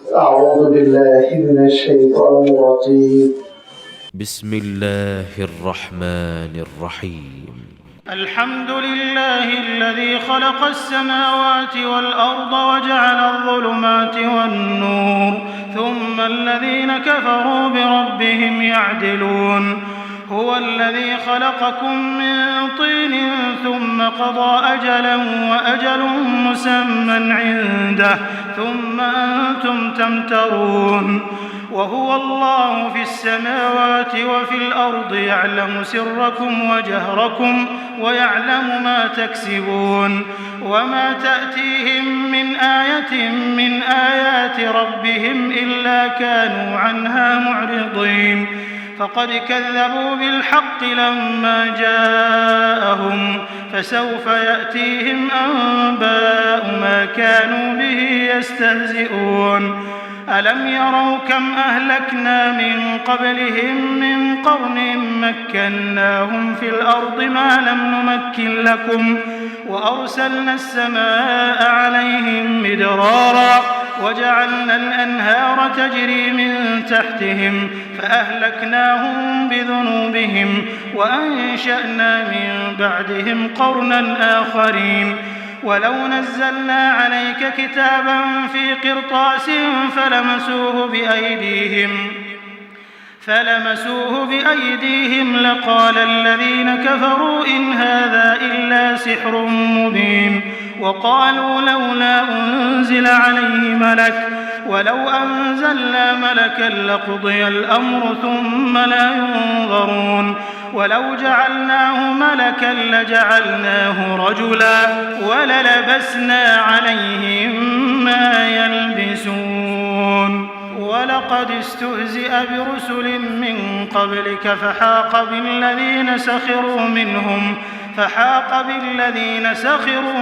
أعوذ بالله من الشيطان الرجيم. بسم الله الرحمن الرحيم. الحمد لله الذي خلق السماوات والأرض وجعل الظلمات والنور ثم الذين كفروا بربهم يعدلون. هو الذي خلقكم من طين ثم قضى أجلا وأجل مسمى عنده ثم أنتم تمترون. وهو الله في السماوات وفي الأرض يعلم سركم وجهركم ويعلم ما تكسبون. وما تأتيهم من آية من آيات ربهم إلا كانوا عنها معرضين. فقد كذبوا بالحق لما جاءهم فسوف يأتيهم أنباء ما كانوا به يستهزئون. ألم يروا كم أهلكنا من قبلهم من قرن مكناهم في الأرض ما لم نمكن لكم وأرسلنا السماء عليهم مدرارا وجعلنا الأنهار تجري من تحتهم فأهلكناهم بذنوبهم وأنشأنا من بعدهم قرنا آخرين. ولو نزلنا عليك كتابا في قرطاس فلمسوه بأيديهم لقال الذين كفروا إن هذا إلا سحر مبين. وقالوا لولا أنزل عليه ملك ولو أنزلنا ملكا لقضي الأمر ثم لا ينظرون. ولو جعلناه ملكا لجعلناه رجلا وللبسنا عليهم ما يلبسون. ولقد استهزئ برسل من قبلك فحاق بالذين سخروا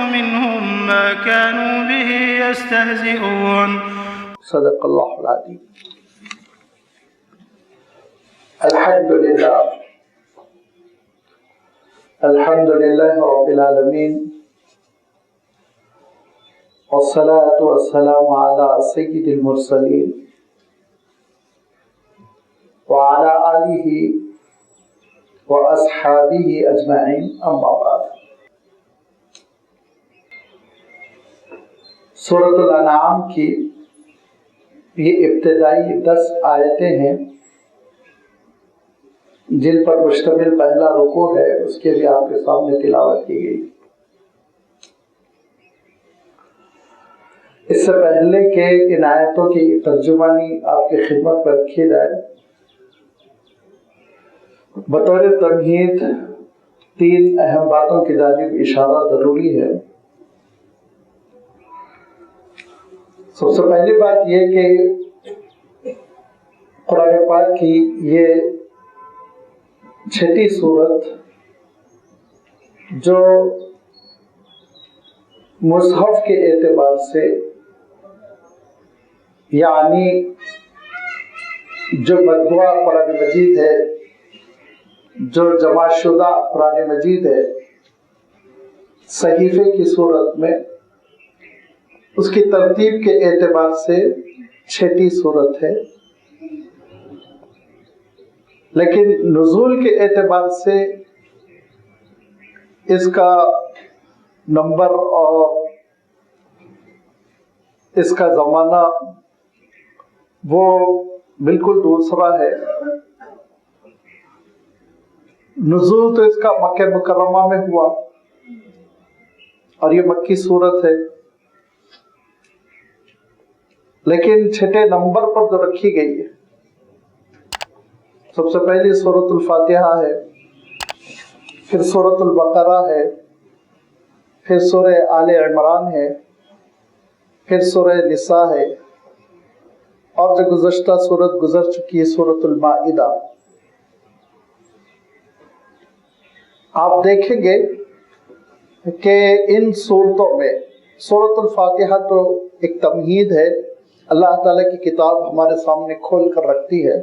منهم ما كانوا به يستهزئون. صدق الله العظيم. الحمد لله رب العالمين والصلاة والسلام على سيد المرسلين وعلى آله وأصحابه أجمعين أما بعد. سورۃ الانعام کی یہ ابتدائی 10 آیتیں ہیں جن پر مشتمل پہلا رکوع ہے، اس کے بھی آپ کے سامنے تلاوت کی گئی۔ اس سے پہلے کہ ان آیتوں کی ترجمانی آپ کی خدمت پر رکھی جائے، بطور تمہید 3 اہم باتوں کی جانب اشارہ ضروری ہے۔ سب سے پہلی بات یہ کہ قرآن پاک کی یہ 6ٹی سورت جو مصحف کے اعتبار سے، یعنی جو مطبوعہ قرآن مجید ہے، جو جمع شدہ قرآن مجید ہے، صحیفے کی صورت میں اس کی ترتیب کے اعتبار سے 6ٹی صورت ہے، لیکن نزول کے اعتبار سے اس کا نمبر اور اس کا زمانہ وہ بالکل دوسرا ہے۔ نزول تو اس کا مکہ مکرمہ میں ہوا اور یہ مکی صورت ہے، لیکن 6ٹے نمبر پر جو رکھی گئی ہے، سب سے پہلی سورۃ الفاتحہ ہے، پھر سورۃ البقرہ ہے، پھر سورہ آل عمران ہے، پھر سورہ نساء ہے، اور جو گزشتہ سورت گزر چکی ہے سورۃ المائدہ۔ آپ دیکھیں گے کہ ان صورتوں میں سورۃ الفاتحہ تو ایک تمہید ہے، اللہ تعالیٰ کی کتاب ہمارے سامنے کھول کر رکھتی ہے،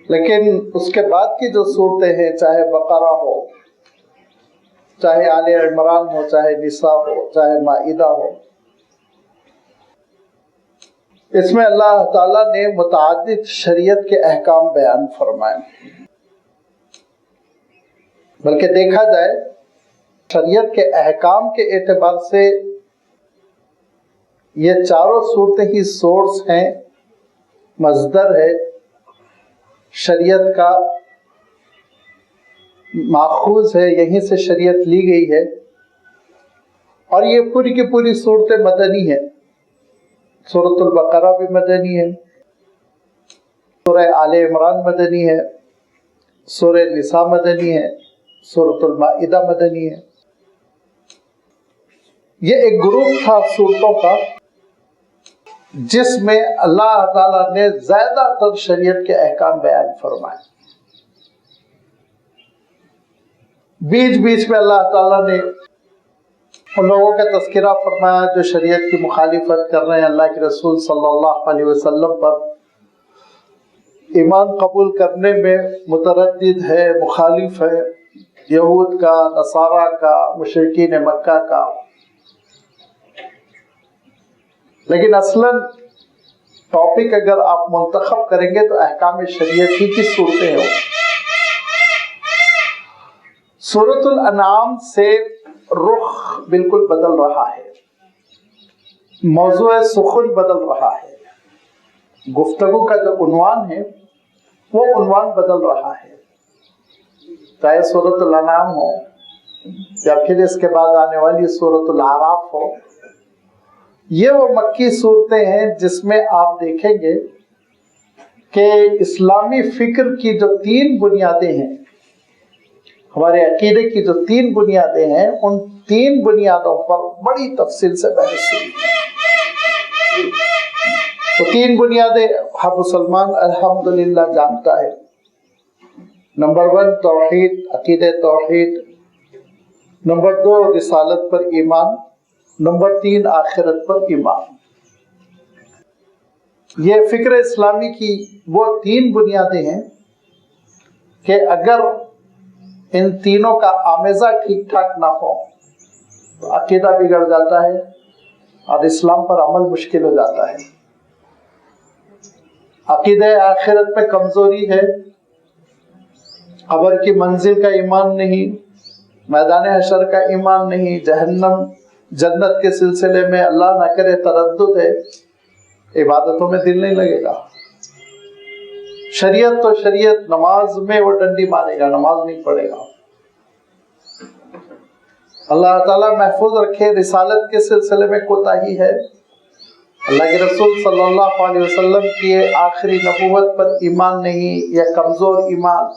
لیکن اس کے بعد کی جو صورتیں ہیں، چاہے بقرہ ہو، چاہے آل عمران ہو، چاہے نساء ہو، چاہے مائدہ ہو، اس میں اللہ تعالیٰ نے متعدد شریعت کے احکام بیان فرمائے، بلکہ دیکھا جائے شریعت کے احکام کے اعتبار سے یہ چاروں صورتیں ہی سورس ہیں، مصدر ہے، شریعت کا ماخوذ ہے، یہیں سے شریعت لی گئی ہے، اور یہ پوری کی پوری صورتیں مدنی ہے۔ سورۃ البقرہ بھی مدنی ہے، سورہ آل عمران مدنی ہے، سورہ نساء مدنی ہے، سورۃ المائدہ مدنی ہے۔ یہ ایک گروپ تھا صورتوں کا جس میں اللہ تعالیٰ نے زیادہ تر شریعت کے احکام بیان فرمائے۔ بیچ بیچ میں اللہ تعالیٰ نے ان لوگوں کا تذکرہ فرمایا جو شریعت کی مخالفت کر رہے ہیں، اللہ کے رسول صلی اللہ علیہ وسلم پر ایمان قبول کرنے میں متردد ہے، مخالف ہے، یہود کا، نصارہ کا، مشرکین مکہ کا۔ لیکن اصلاً ٹاپک اگر آپ منتخب کریں گے تو احکام شریعت ہی کی صورتیں ہوں۔ سورۃ الانعام سے رخ بالکل بدل رہا ہے، موضوع سخن بدل رہا ہے، گفتگو کا جو عنوان ہے وہ عنوان بدل رہا ہے، چاہے سورۃ الانعام ہو یا پھر اس کے بعد آنے والی سورۃ الاعراف ہو۔ یہ وہ مکی صورتیں ہیں جس میں آپ دیکھیں گے کہ اسلامی فکر کی جو 3 بنیادیں ہیں، ہمارے عقیدے کی جو 3 بنیادیں ہیں، ان 3 بنیادوں پر بڑی تفصیل سے بحث ہوئی۔ وہ 3 بنیادیں ہر مسلمان الحمدللہ جانتا ہے۔ نمبر 1 توحید، عقیدہ توحید۔ نمبر 2 رسالت پر ایمان۔ نمبر 3 آخرت پر ایمان۔ یہ فکر اسلامی کی وہ 3 بنیادیں ہیں کہ اگر ان تینوں کا آمیزہ ٹھیک ٹھاک نہ ہو تو عقیدہ بگڑ جاتا ہے اور اسلام پر عمل مشکل ہو جاتا ہے۔ عقیدہ آخرت پہ کمزوری ہے، قبر کی منزل کا ایمان نہیں، میدان حشر کا ایمان نہیں، جہنم جنت کے سلسلے میں اللہ نہ کرے تردد ہے، عبادتوں میں دل نہیں لگے گا۔ شریعت تو شریعت، نماز میں وہ ڈنڈی مارے گا، نماز نہیں پڑھے گا۔ اللہ تعالیٰ محفوظ رکھے، رسالت کے سلسلے میں کوتاہی ہے، اللہ کے رسول صلی اللہ علیہ وسلم کی آخری نبوت پر ایمان نہیں، یا کمزور ایمان،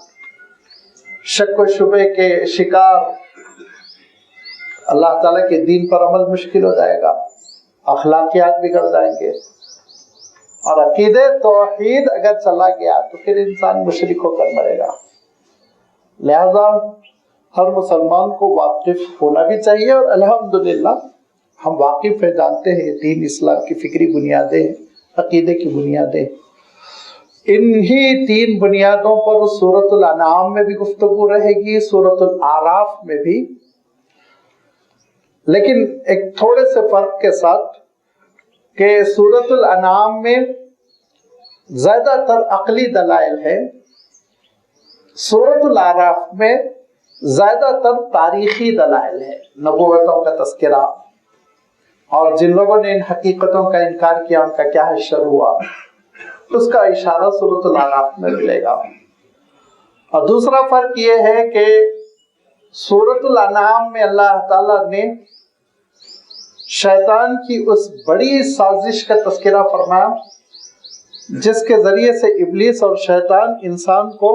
شک و شبہ کے شکار، اللہ تعالیٰ کے دین پر عمل مشکل ہو جائے گا، اخلاقیات بگڑ جائیں گے۔ اور عقیدہ توحید اگر چلا گیا تو پھر انسان مشرک ہو کر مرے گا۔ لہذا ہر مسلمان کو واقف ہونا بھی چاہیے، اور الحمدللہ ہم واقف ہیں، جانتے ہیں دین اسلام کی فکری بنیادیں، عقیدے کی بنیادیں۔ انہی 3 بنیادوں پر سورۃ الانعام میں بھی گفتگو رہے گی، سورۃ الاعراف میں بھی، لیکن ایک تھوڑے سے فرق کے ساتھ کہ سورۃ الانعام میں زیادہ تر عقلی دلائل ہے، سورۃ الاعراف میں زیادہ تر تاریخی دلائل ہے، نبوتوں کا تذکرہ، اور جن لوگوں نے ان حقیقتوں کا انکار کیا ان کا کیا حشر ہوا، اس کا اشارہ سورۃ الاعراف میں ملے گا۔ اور دوسرا فرق یہ ہے کہ سورۃ الانعام میں اللہ تعالیٰ نے شیطان کی اس بڑی سازش کا تذکرہ فرمایا جس کے ذریعے سے ابلیس اور شیطان انسان کو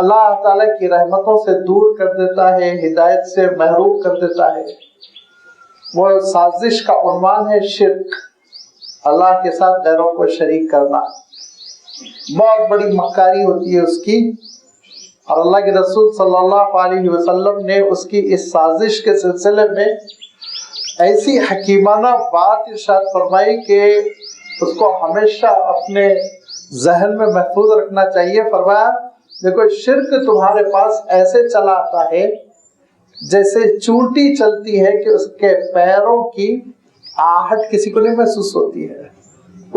اللہ تعالیٰ کی رحمتوں سے دور کر دیتا ہے، ہدایت سے محروم کر دیتا ہے۔ وہ سازش کا عنوان ہے شرک، اللہ کے ساتھ غیروں کو شریک کرنا۔ بہت بڑی مکاری ہوتی ہے اس کی، اور اللہ کے رسول صلی اللہ علیہ وسلم نے اس کی اس سازش کے سلسلے میں ایسی حکیمانہ بات ارشاد فرمائی کہ اس کو ہمیشہ اپنے ذہن میں محفوظ رکھنا چاہیے۔ فرمایا دیکھو شرک تمہارے پاس ایسے چلا آتا ہے جیسے چونٹی چلتی ہے کہ اس کے پیروں کی آہٹ کسی کو نہیں محسوس ہوتی ہے،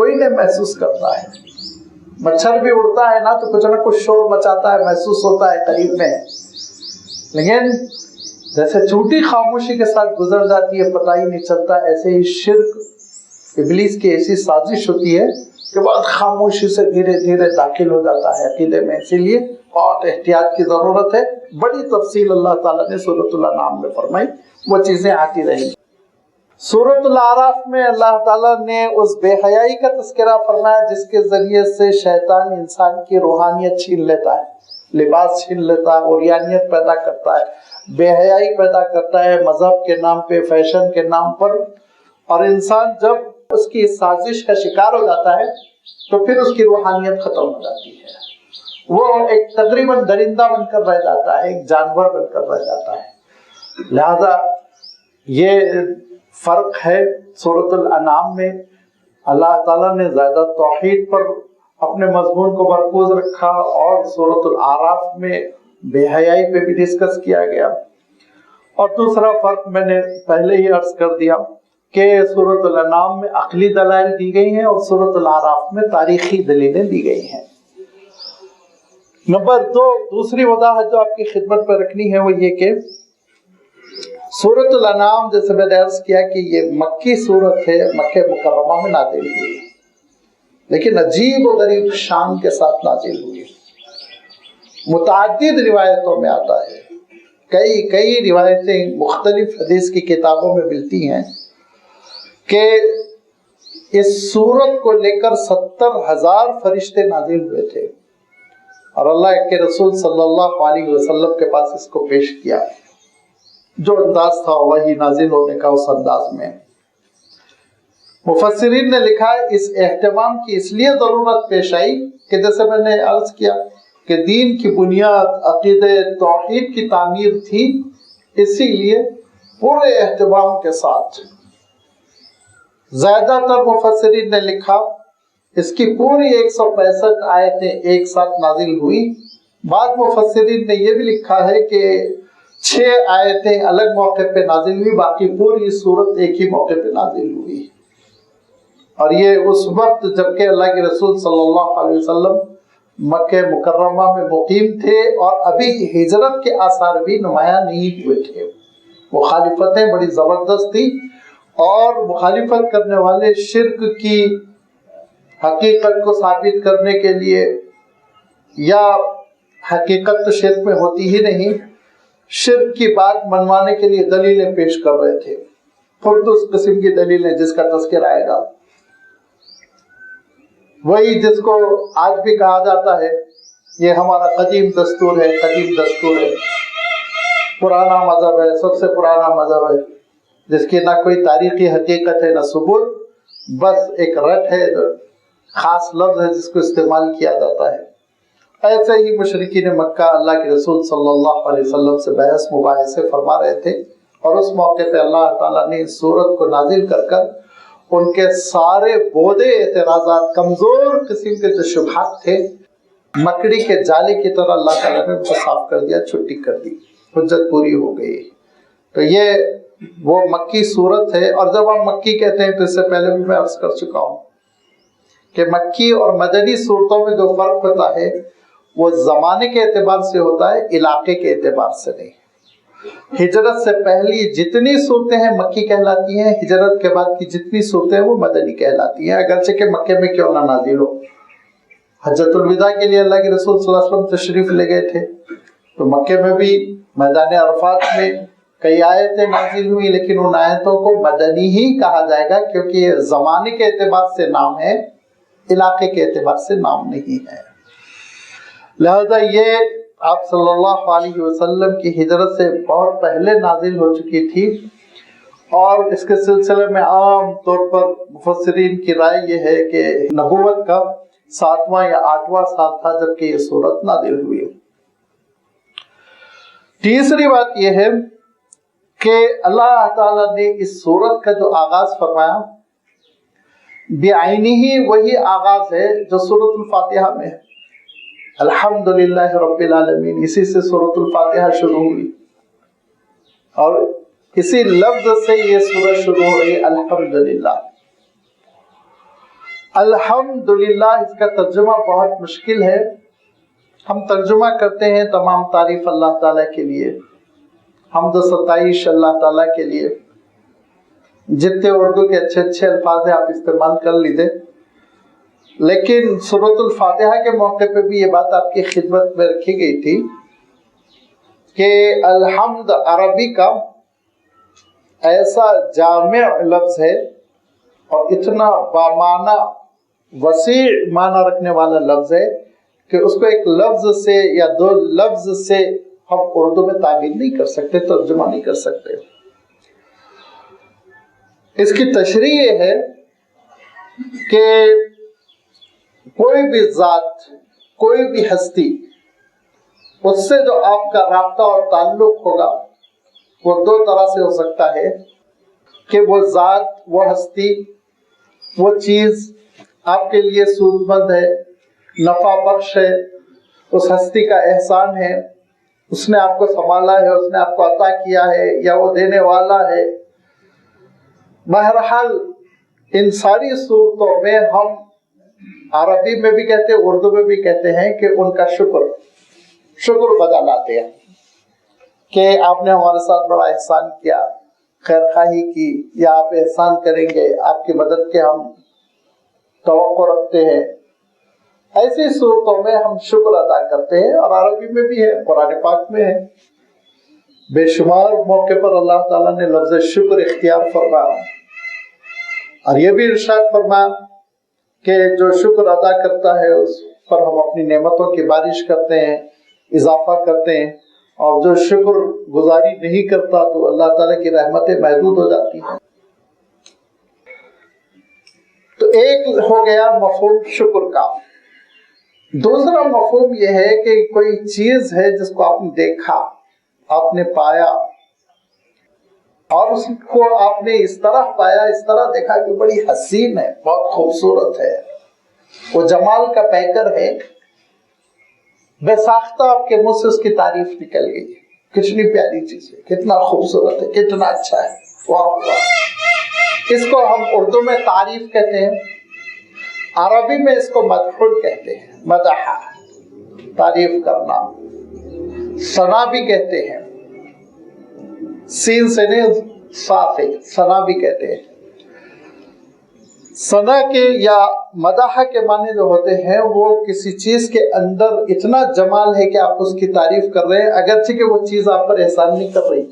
کوئی نہیں محسوس کرتا ہے. مچھر بھی اڑتا ہے نا تو کچھ نہ کچھ شور مچاتا ہے، محسوس ہوتا ہے قریب میں. لیکن جیسے چونٹی خاموشی کے ساتھ گزر جاتی ہے پتہ ہی نہیں چلتا، ایسے ہی شرک ابلیس کی ایسی سازش ہوتی ہے کہ بہت خاموشی سے دھیرے دھیرے داخل ہو جاتا ہے عقیدے میں. اسی لیے بہت احتیاط کی ضرورت ہے. بڑی تفصیل اللہ تعالیٰ نے سورۃ الانعام میں فرمائی، وہ چیزیں آتی رہیں. سورۃ الاعراف میں اللہ تعالیٰ نے اس بے حیائی کا تذکرہ فرمایا جس کے ذریعے سے شیطان انسان کی روحانیت چھین لیتا ہے، لباس چھین لیتا ہے، عریانیت پیدا کرتا ہے، بے حیائی پیدا کرتا ہے مذہب کے نام پہ، فیشن کے نام پر. اور انسان جب اس کی سازش کا شکار ہو جاتا ہے تو پھر اس کی روحانیت ختم ہو جاتی ہے. وہ ایک تقریباً درندہ بن کر رہ جاتا ہے، ایک جانور بن کر رہ جاتا ہے. لہذا یہ فرق ہے. سورۃ الانعام میں اللہ تعالیٰ نے زیادہ توحید پر اپنے مضمون کو مرکوز رکھا، اور سورۃ الاعراف میں بے حیائی پہ بھی ڈسکس کیا گیا. اور دوسرا فرق میں نے پہلے ہی عرض کر دیا کہ سورۃ الانعام میں عقلی دلائل دی گئی ہیں اور سورۃ الاعراف میں تاریخی دلیلیں دی گئی ہیں. نمبر 2، دوسری وضاحت جو آپ کی خدمت پر رکھنی ہے وہ یہ کہ سورۃ الانعام جیسے میں نے عرض کیا کہ یہ مکی سورت ہے، مکہ مکرمہ میں نازل ہوئی، لیکن عجیب و غریب شان کے ساتھ نازل ہوئی. متعدد روایتوں میں آتا ہے، کئی روایتیں مختلف حدیث کی کتابوں میں ملتی ہیں کہ اس سورت کو لے کر 70,000 فرشتے نازل ہوئے تھے اور اللہ کے رسول صلی اللہ علیہ وسلم کے پاس اس کو پیش کیا. جو انداز تھا وہی نازل ہونے کا، اس انداز میں. مفسرین نے لکھا اس اہتمام کی اس لیے ضرورت پیش آئی کہ جیسے میں نے عرض کیا کہ دین کی بنیاد عقیدہ توحید کی تعمیر تھی، اسی لیے پورے اہتمام کے ساتھ زیادہ تر مفسرین نے لکھا اس کی پوری 165 آیتیں ایک ساتھ نازل ہوئی. بعض مفسرین نے یہ بھی لکھا ہے کہ 6 آیتیں الگ موقع پہ نازل ہوئی، باقی پوری صورت ایک ہی موقع پہ نازل ہوئی. اور یہ اس وقت جبکہ اللہ کے رسول صلی اللہ علیہ وسلم مکہ مکرمہ میں مقیم تھے اور ابھی ہجرت کے آثار بھی نمایاں نہیں ہوئے تھے. مخالفتیں بڑی زبردست تھی اور مخالفت کرنے والے شرک کی حقیقت کو ثابت کرنے کے لیے، یا حقیقت تو شرک میں ہوتی ہی نہیں، شرک کی بات منوانے کے لیے دلیلیں پیش کر رہے تھے. خود اس قسم کی دلیلیں جس کا تذکر آئے گا، وہی جس کو آج بھی کہا جاتا ہے یہ ہمارا قدیم دستور ہے، پرانا مذہب ہے، سب سے پرانا مذہب ہے، جس کی نہ کوئی تاریخی حقیقت ہے نہ ثبوت، بس ایک رٹ ہے، خاص لفظ ہے جس کو استعمال کیا جاتا ہے. ایسے ہی مشرکین مکہ اللہ کے رسول صلی اللہ علیہ وسلم سے بحث مباحثے فرما رہے تھے، اور اس موقع پہ اللہ تعالیٰ نے اس سورت کو نازل کر کر ان کے سارے بودے اعتراضات، کمزور قسم کے جو شبہات تھے، مکڑی کے جالے کی طرح اللہ تعالیٰ نے ان کو صاف کر دیا، چھٹی کر دی، حجت پوری ہو گئی. تو یہ وہ مکی سورت ہے. اور جب ہم مکی کہتے ہیں تو اس سے پہلے بھی میں عرض کر چکا ہوں کہ مکی اور مدنی صورتوں میں جو فرق ہوتا ہے وہ زمانے کے اعتبار سے ہوتا ہے، علاقے کے اعتبار سے نہیں. ہجرت سے پہلی جتنی صورتیں ہیں مکی کہلاتی ہیں، ہجرت کے بعد کی جتنی صورتیں ہیں وہ مدنی کہلاتی ہیں، اگرچہ کہ مکے میں کیوں نہ نازل ہو. حجۃ الوداع کے لیے اللہ کے رسول صلی اللہ علیہ وسلم تشریف لے گئے تھے تو مکے میں بھی میدان عرفات میں کئی آیتیں نازل ہوئی، لیکن ان آیتوں کو مدنی ہی کہا جائے گا کیونکہ یہ زمانے کے اعتبار سے نام ہے، علاقے کے اعتبار سے نام نہیں ہے. لہذا یہ آپ صلی اللہ علیہ وسلم کی ہجرت سے بہت پہلے نازل ہو چکی تھی، اور اس کے سلسلے میں عام طور پر مفسرین کی رائے یہ ہے کہ نبوت کا 7واں یا 8واں سال تھا جبکہ یہ سورت نازل ہوئی. تیسری بات یہ ہے کہ اللہ تعالیٰ نے اس سورت کا جو آغاز فرمایا بعینی ہی وہی آغاز ہے جو سورۃ الفاتحہ میں ہے. الحمدللہ رب العالمین، اسی سے سورۃ الفاتحہ شروع ہوئی اور اسی لفظ سے یہ سورت شروع ہوئی، الحمدللہ. الحمدللہ اس کا ترجمہ بہت مشکل ہے. ہم ترجمہ کرتے ہیں تمام تعریف اللہ تعالیٰ کے لیے، حمد و ستائش اللہ تعالیٰ کے لیے. جتنے اردو کے اچھے اچھے الفاظ ہیں آپ استعمال کر لیجیے، لیکن سورۃ الفاتحہ کے موقع پہ بھی یہ بات آپ کی خدمت میں رکھی گئی تھی کہ الحمد عربی کا ایسا جامع لفظ ہے اور اتنا بامعنی وسیع معنی رکھنے والا لفظ ہے کہ اس کو ایک لفظ سے یا دو لفظ سے ہم اردو میں تعبیر نہیں کر سکتے، ترجمہ نہیں کر سکتے. اس کی تشریح یہ ہے کہ کوئی بھی ذات، کوئی بھی ہستی، اس سے جو آپ کا رابطہ اور تعلق ہوگا وہ دو طرح سے ہو سکتا ہے کہ وہ ذات، وہ ہستی، وہ چیز آپ کے لیے سود مند ہے، نفع بخش ہے، اس ہستی کا احسان ہے، اس نے آپ کو سنبھالا ہے، اس نے آپ کو عطا کیا ہے، یا وہ دینے والا ہے. بہرحال ان ساری صورتوں میں ہم عربی میں بھی کہتے ہیں، اردو میں بھی کہتے ہیں کہ ان کا شکر بجا لاتے ہیں کہ آپ نے ہمارے ساتھ بڑا احسان کیا، خیر خواہی کی، یا آپ احسان کریں گے، آپ کی مدد کے ہم توقع رکھتے ہیں. ایسی صورتوں میں ہم شکر ادا کرتے ہیں، اور عربی میں بھی ہے، قرآن پاک میں ہے. بے شمار موقع پر اللہ تعالیٰ نے لفظ شکر اختیار فرمایا، اور یہ بھی ارشاد فرمایا کہ جو شکر ادا کرتا ہے اس پر ہم اپنی نعمتوں کی بارش کرتے ہیں، اضافہ کرتے ہیں، اور جو شکر گزاری نہیں کرتا تو اللہ تعالیٰ کی رحمتیں محدود ہو جاتی ہیں. تو ایک ہو گیا مفہوم شکر کا. دوسرا مفہوم یہ ہے کہ کوئی چیز ہے جس کو آپ نے دیکھا، آپ نے پایا، اور اس کو آپ نے اس طرح پایا، اس طرح دیکھا کہ بڑی حسین ہے، بہت خوبصورت ہے، وہ جمال کا پیکر ہے، بے ساختہ آپ کے منہ سے اس کی تعریف نکل گئی، کتنی پیاری چیز ہے، کتنا خوبصورت ہے، کتنا اچھا ہے، واہ واہ. اس کو ہم اردو میں تعریف کہتے ہیں، عربی میں اس کو مدح کہتے ہیں، مدح، تعریف کرنا. ثنا بھی کہتے ہیں، سین سے نہیں، صاف ہے، ثنا بھی کہتے ہیں. ثنا کے یا مدح کے معنی جو ہوتے ہیں وہ کسی چیز کے اندر اتنا جمال ہے کہ آپ اس کی تعریف کر رہے ہیں، اگرچہ کہ وہ چیز آپ پر احسان نہیں کر رہی،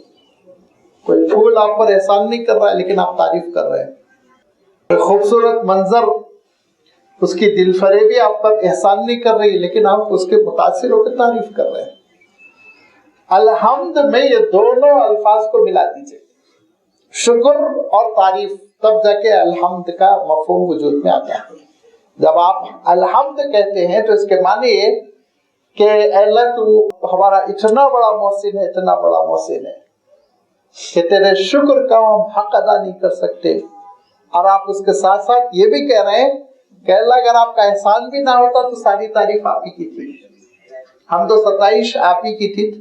کوئی پھول آپ پر احسان نہیں کر رہا ہے، لیکن آپ تعریف کر رہے ہیں. کوئی خوبصورت منظر، اس کی دل فریبی آپ پر احسان نہیں کر رہی، لیکن آپ اس کے متاثر ہو کے تعریف کر رہے ہیں. الحمد میں یہ دونوں الفاظ کو ملا دیجئے، شکر اور تعریف، تب جا کے الحمد کا مفہوم وجود میں آتا ہے. جب آپ الحمد کہتے ہیں تو اس کے معنی یہ کہ اے اللہ تو ہمارا اتنا بڑا محسن ہے، اتنا بڑا محسن ہے کہ تیرے شکر کا ہم حق ادا نہیں کر سکتے. اور آپ اس کے ساتھ ساتھ یہ بھی کہہ رہے ہیں کہ اللہ اگر آپ کا احسان بھی نہ ہوتا تو ساری تعریف آپ ہی کی تھی، حمد و ستائش آپ ہی کی تھی.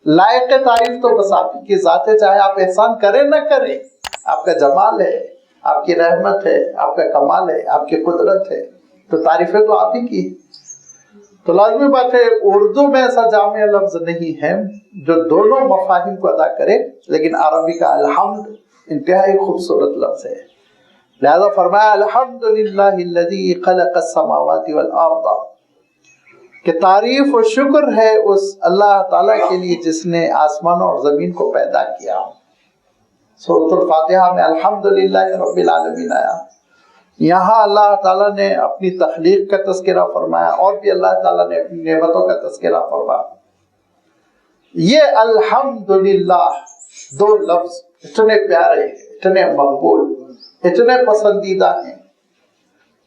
لائق تعریف تو بس آپ ہی کی ذات ہے، چاہے آپ احسان کریں نہ کریں، آپ کا جمال ہے، آپ کی رحمت ہے، آپ کا کمال ہے، آپ کی قدرت ہے، تو تعریفیں تو آپ ہی کی. تو لازمی بات ہے اردو میں ایسا جامع لفظ نہیں ہے جو دونوں مفاہیم کو ادا کرے، لیکن عربی کا الحمد انتہائی خوبصورت لفظ ہے. لہذا فرمایا الحمدللہ الذی خلق السماوات والارض، کہ تعریف و شکر ہے اس اللہ تعالیٰ کے لیے جس نے آسمانوں اور زمین کو پیدا کیا. سورۃ الفاتحہ میں الحمدللہ رب العالمین آیا. یہاں اللہ تعالیٰ نے اپنی تخلیق کا تذکرہ فرمایا، اور بھی اللہ تعالیٰ نے اپنی نعمتوں کا تذکرہ فرمایا. یہ الحمدللہ دو لفظ اتنے پیارے، اتنے مقبول، اتنے پسندیدہ ہیں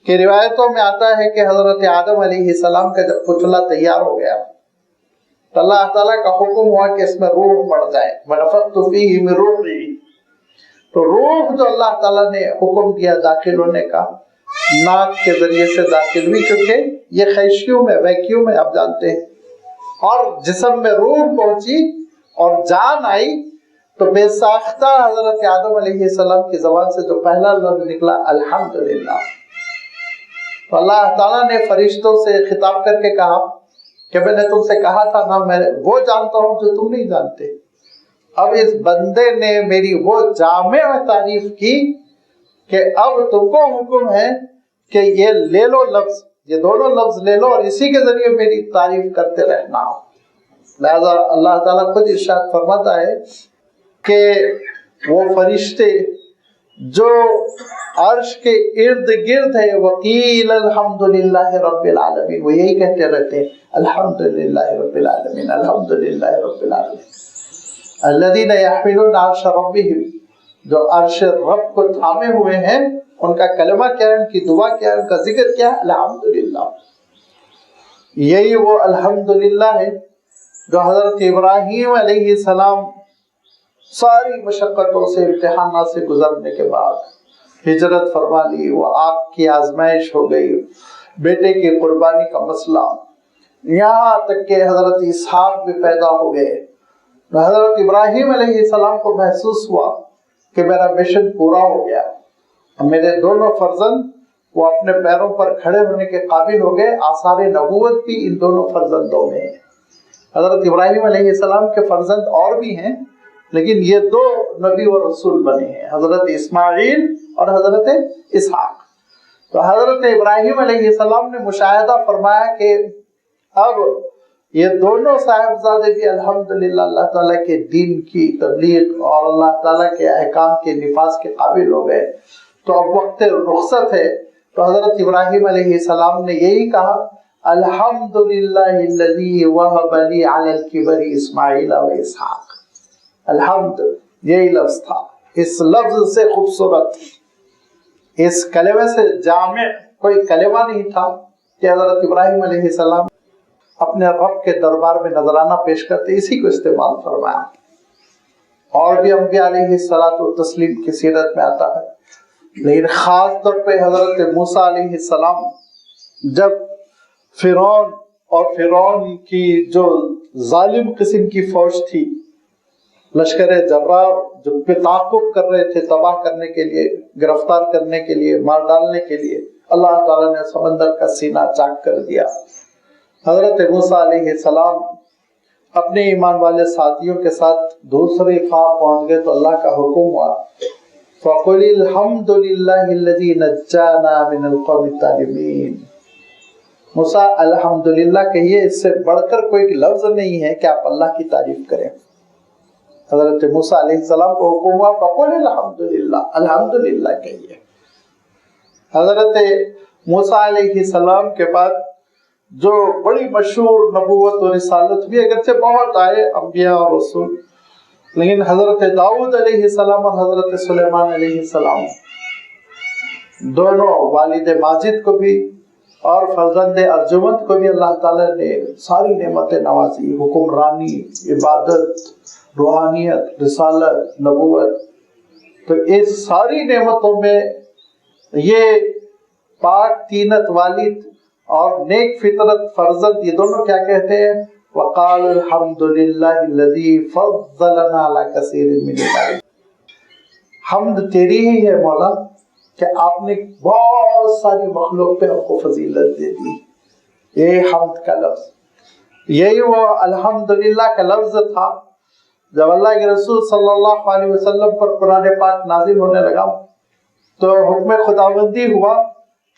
کہ روایتوں میں آتا ہے کہ حضرت آدم علیہ السلام کا جب پتلا تیار ہو گیا تو اللہ تعالیٰ کا حکم ہوا کہ اس میں روح پڑ جائے، وَنَفَخْتُ فِيهِ مِن رُوحِي. تو روح جو اللہ تعالیٰ نے حکم دیا داخل ہونے کا، ناک کے ذریعے سے داخل ہوئی، کیونکہ یہ خیشیوں میں، ویکیوم میں آپ جانتے ہیں، اور جسم میں روح پہنچی اور جان آئی، تو بے ساختہ حضرت آدم علیہ السلام کی زبان سے جو پہلا لفظ نکلا الحمدللہ. تو اللہ تعالیٰ نے فرشتوں سے خطاب کر کے کہا کہ میں نے تم سے کہا تھا نا، میں وہ جانتا ہوں جو تم نہیں جانتے۔ اب اس بندے نے میری وہ جامع تعریف کی کہ اب تم کو حکم ہے کہ یہ لے لو لفظ، یہ دونوں لفظ لے لو اور اسی کے ذریعے میری تعریف کرتے رہنا۔ لہذا اللہ تعالیٰ خود ارشاد فرماتا ہے کہ وہ فرشتے جو عرش کے ارد گرد ہے، وقیل الحمدللہ رب العالمین، وہ یہی کہتے رہتے ہیں الحمدللہ رب العالمین، الحمدللہ رب العالمین۔ الذین یحملون عرش ربہم، جو عرش رب کو تھامے ہوئے ہیں، ان کا کلمہ کیا ہے، ان کی دعا کیا ہے، ان کا ذکر کیا ہے، الحمدللہ۔ یہی وہ الحمدللہ ہے جو حضرت ابراہیم علیہ السلام ساری مشقتوں سے، امتحانات سے گزرنے کے بعد ہجرت فرما لی، وہ آگ کی آزمائش ہو گئی، بیٹے کی قربانی کا مسئلہ، یہاں تک کہ حضرت اسحاق بھی پیدا ہو گئے۔ حضرت ابراہیم علیہ السلام کو محسوس ہوا کہ میرا مشن پورا ہو گیا، میرے دونوں فرزند وہ اپنے پیروں پر کھڑے ہونے کے قابل ہو گئے۔ آثار نبوت بھی ان دونوں فرزندوں میں ہیں۔ حضرت ابراہیم علیہ السلام کے فرزند اور بھی ہیں، لیکن یہ دو نبی و رسول بنے ہیں، حضرت اسماعیل اور حضرت اسحاق۔ تو حضرت ابراہیم علیہ السلام نے مشاہدہ فرمایا کہ اب یہ دونوں صاحبزادے بھی الحمدللہ اللہ تعالیٰ کے دین کی تبلیغ اور اللہ تعالیٰ کے احکام کے نفاذ کے قابل ہو گئے۔ تو اب وقت رخصت ہے، تو حضرت ابراہیم علیہ السلام نے یہی کہا الحمدللہ الذی وہب لی علی الکبر اسماعیل و اسحاق۔ الحمد یہی لفظ تھا، اس لفظ سے خوبصورت، اس کلمے سے جامع کوئی کلمہ نہیں تھا کہ حضرت ابراہیم علیہ السلام اپنے رب کے دربار میں نذرانہ پیش کرتے، اسی کو استعمال فرمایا۔ اور بھی انبیاء علیہ الصلوۃ والتسلیم کی سیرت میں آتا ہے، لیکن خاص طور پہ حضرت موسیٰ علیہ السلام جب فرعون کی جو ظالم قسم کی فوج تھی، لشکر جرار جو تعاقب کر رہے تھے تباہ کرنے کے لیے، گرفتار کرنے کے لیے، مار ڈالنے کے لیے، اللہ تعالیٰ نے سمندر کا سینہ چاک کر دیا۔ حضرت موسیٰ علیہ السلام اپنے ایمان والے ساتھیوں کے ساتھ دوسری فاق پہنچ گئے تو اللہ کا حکم ہوا فَقُلِ الْحَمْدُ لِلَّهِ الَّذِي نَجَّانَا مِنَ الْقَوْمِ الظَّالِمِينَ۔ موسیٰ الحمدللہ کہیے، اس سے بڑھ کر کوئی لفظ نہیں ہے کہ آپ اللہ کی تعریف کریں۔ حضرت موسیٰ علیہ السلام کو حکم ہوا فَقُلِ الْحَمْدُ الحمدللہ کہیے۔ حضرت موسیٰ علیہ السلام کے بعد جو بڑی مشہور نبوت و رسالت بھی، اگرچہ بہت آئے انبیاء اور رسول، لیکن حضرت داؤد علیہ السلام اور حضرت سلیمان علیہ السلام دونوں، والد ماجد کو بھی اور فرزند ارجمند کو بھی اللہ تعالیٰ نے ساری نعمتیں نوازی، حکمرانی، عبادت، روحانیت، رسالت، نبوت۔ تو اس ساری نعمتوں میں یہ پاک تینت والد اور نیک فطرت فرزند، یہ دونوں کیا کہتے ہیں؟ وقال الحمد للہ الذی فضلنا علی کثیر من عباده۔ حمد تیری ہی ہے مولا کہ آپ نے بہت ساری مخلوق پہ ہم کو فضیلت دے دی۔ یہ حمد کا لفظ، یہی وہ الحمدللہ کا لفظ تھا۔ جب اللہ کے رسول صلی اللہ علیہ وسلم پر قرآن پاک نازل ہونے لگا تو حکم خداوندی ہوا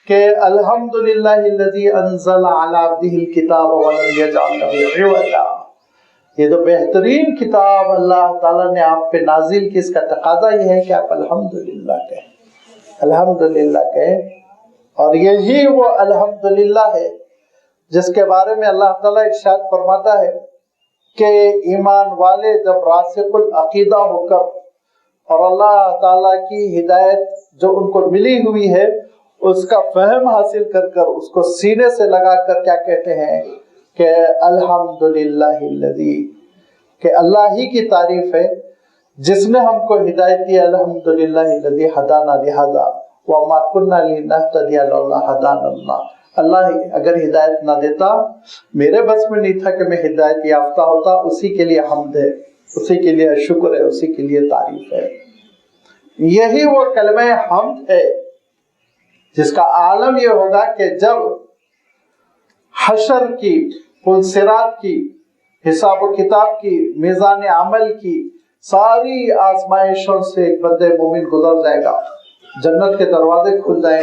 کہ الحمدللہ الذی انزل علی عبدہ الکتاب ولم یجعل لہ عوجا۔ یہ تو بہترین کتاب اللہ تعالیٰ نے آپ پہ نازل کی، اس کا تقاضا یہ ہے کہ آپ الحمدللہ کہیں، الحمدللہ کہیں۔ اور یہی وہ الحمدللہ ہے جس کے بارے میں اللہ تعالیٰ ارشاد فرماتا ہے کہ ایمان والے جب راسخ العقیدہ ہو کر اور اللہ تعالیٰ کی ہدایت جو ان کو ملی ہوئی ہے اس کا فہم حاصل کر کر اس کو سینے سے لگا کر کیا کہتے ہیں کہ الحمدللہ الذی، کہ اللہ ہی کی تعریف ہے جس نے ہم کو ہدایت دی، الحمدللہ الذی ہدانا لہذا وما کنا لنہتدی لولا ہدانا اللہ۔ اللہ اگر ہدایت نہ دیتا، میرے بس میں نہیں تھا کہ میں ہدایت یافتہ ہوتا۔ اسی کے لیے حمد ہے، اسی کے لیے شکر ہے، اسی کے لیے تعریف ہے۔ یہی وہ کلمہ حمد ہے جس کا عالم یہ ہوگا کہ جب حشر کی، پلسرات کی، حساب و کتاب کی، میزان عمل کی ساری آزمائشوں سے ایک بندے مومن گزر جائے گا، جنت کے دروازے کھل جائیں گے.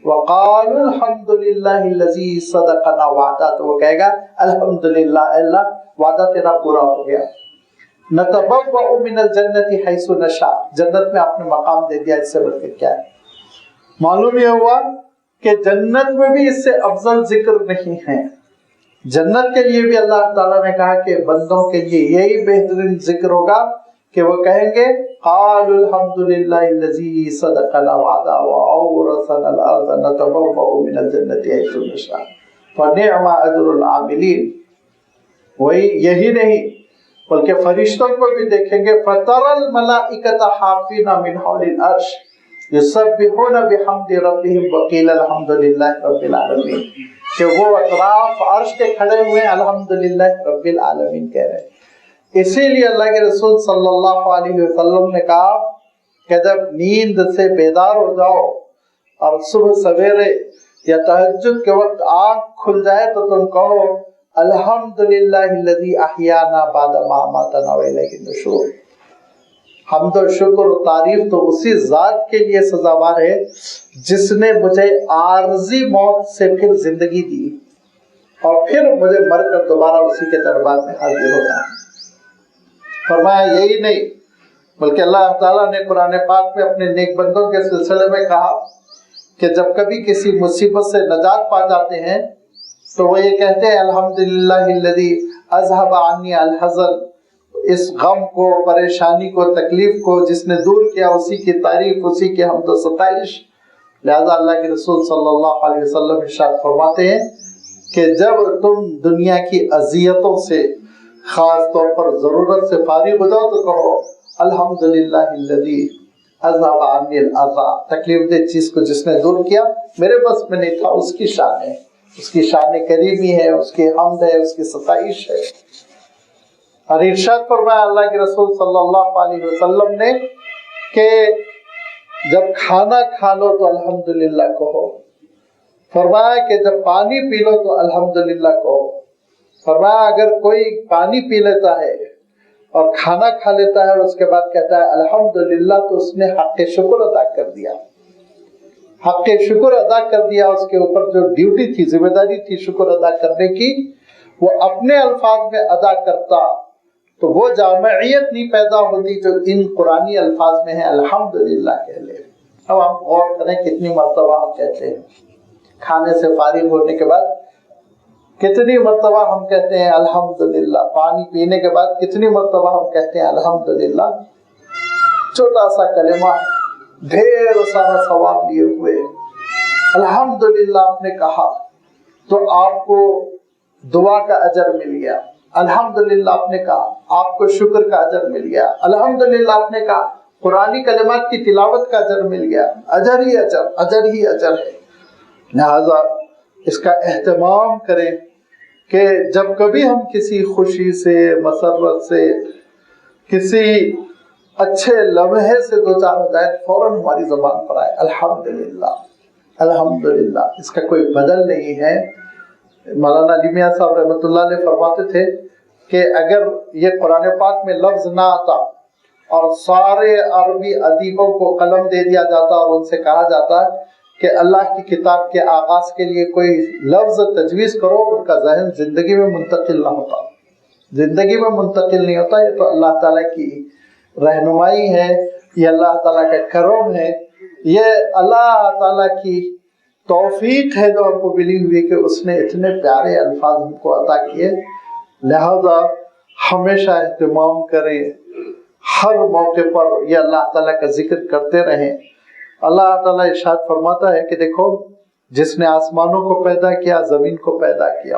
وَقَالُوا الْحَمْدُ لِلَّهِ الَّذِي صَدَقَنَا وَعْدَهُ، تو وہ کہے گا الحمدللہ، اللہ وعدہ تیرا پورا ہو گیا. نَتَبَوَّأُ مِنَ الْجَنَّةِ حَيْثُ نَشَاءُ، جنت میں آپ نے مقام دے دیا، اس سے بڑھ کے کیا ہے. معلوم یہ ہوا کہ جنت میں بھی اس سے افضل ذکر نہیں ہے. جنت کے لیے بھی اللہ تعالیٰ نے کہا کہ بندوں کے لیے یہی بہترین ذکر ہوگا کہ وہ کہیں گے قالوا الحمد للہ الذی صدقنا وعدہ وأورثنا الارض نتبوأ من الجنة حیث نشاء فنعم اجر العاملین. وہی یہی نہیں بلکہ فرشتوں کو بھی دیکھیں گے فَتَرَى الْمَلَائِكَةَ حَافِينَ مِنْ حَوْلِ الْعَرْشِ يُسَبِّحُونَ بِحَمْدِ رَبِّهِمْ وَقِيلَ الْحَمْدُ لِلَّهِ رَبِّ الْعَالَمِينَ، کہ وہ اطراف عرش کے کھڑے ہوئے الحمدللہ رب العالمین کہہ رہے ہیں. اسی لیے اللہ کے رسول صلی اللہ علیہ وسلم نے کہا کہ جب نیند سے بیدار ہو جاؤ اور صبح سویرے یا تہجد کے وقت آنکھ کھل جائے تو تم کہو الحمدللہ الذی احیانا بعد ما اماتنا والیہ النشور. حمد و شکر و تعریف تو اسی ذات کے لیے سزاوار ہے جس نے مجھے عارضی موت سے پھر زندگی دی اور پھر مجھے مر کر دوبارہ اسی کے دربار میں حاضر ہونا ہے. فرمایا یہی نہیں بلکہ اللہ تعالیٰ نے قرآن پاک میں اپنے نیک بندوں کے سلسلے میں کہا کہ جب کبھی کسی مصیبت سے نجات پا جاتے ہیں تو وہ یہ کہتے ہیں الحمدللہ الذی اذهب عنی الحزن، اس غم کو، پریشانی کو، تکلیف کو جس نے دور کیا اسی کی تعریف، اسی کی حمد و ستائش. لہذا اللہ کے رسول صلی اللہ علیہ وسلم ارشاد فرماتے ہیں کہ جب تم دنیا کی اذیتوں سے خاص طور پر ضرورت سے فارغ ہو جاؤ تو کہو الحمدللہ الذی اذهب عنی الاذى، تکلیف دہ چیز کو جس نے دور کیا میرے بس میں نہیں تھا، اس کی شان ہے، اس کی شان کریمی ہے، اس کی حمد ہے، اس کی ستائش ہے. اور ارشاد فرمایا اللہ کے رسول صلی اللہ علیہ وسلم نے کہ جب کھانا کھا لو تو الحمدللہ کہو. فرمایا کہ جب پانی پی لو تو الحمدللہ کہو. فرمایا اگر کوئی پانی پی لیتا ہے اور کھانا کھا لیتا ہے اور اس کے بعد کہتا ہے الحمدللہ تو اس نے حق شکر ادا کر دیا. حق شکر ادا کر دیا، اس کے اوپر جو ڈیوٹی تھی، ذمہ داری تھی شکر ادا کرنے کی، وہ اپنے الفاظ میں ادا کرتا تو وہ جامعیت نہیں پیدا ہوتی جو ان قرآنی الفاظ میں ہے الحمدللہ کہہ لے. اب ہم غور کریں کتنی مرتبہ ہم کہتے ہیں کھانے سے فارغ ہونے کے بعد، کتنی مرتبہ ہم کہتے ہیں الحمدللہ، پانی پینے کے بعد کتنی مرتبہ ہم کہتے ہیں الحمدللہ. چھوٹا سا کلمہ ڈھیر سارا ثواب لیے ہوئے. الحمدللہ آپ نے کہا تو آپ کو دعا کا اجر مل گیا. الحمدللہ آپ نے کہا آپ کو شکر کا اجر مل گیا. الحمدللہ آپ نے کہا قرآنی کلمات کی تلاوت کا اجر مل گیا. اجر ہی اجر، اجر ہی اجر ہے. لہذا اس کا اہتمام کریں کہ جب کبھی ہم کسی خوشی سے، مسرت سے، کسی اچھے لمحے سے دو چار ہو جائے فوراً ہماری زبان پر آئے الحمدللہ الحمدللہ. اس کا کوئی بدل نہیں ہے. مولانا علی میاں صاحب رحمۃ اللہ علیہ فرماتے تھے کہ اگر یہ قرآن پاک میں لفظ نہ آتا اور سارے عربی ادیبوں کو قلم دے دیا جاتا اور ان سے کہا جاتا کہ اللہ کی کتاب کے آغاز کے لیے کوئی لفظ تجویز کرو، ان کا ذہن زندگی میں منتقل نہ ہوتا، زندگی میں منتقل نہیں ہوتا. یہ تو اللہ تعالیٰ کی رہنمائی ہے، یہ اللہ تعالیٰ کا کرم ہے، یہ اللہ تعالیٰ کی توفیق ہے جو ہم کو ملی ہوئی کہ اس نے اتنے پیارے الفاظ ہم کو عطا کیے. لہذا ہمیشہ اہتمام کریں، ہر موقع پر یہ اللہ تعالیٰ کا ذکر کرتے رہیں. اللہ تعالیٰ ارشاد فرماتا ہے کہ دیکھو جس نے آسمانوں کو پیدا کیا، زمین کو پیدا کیا،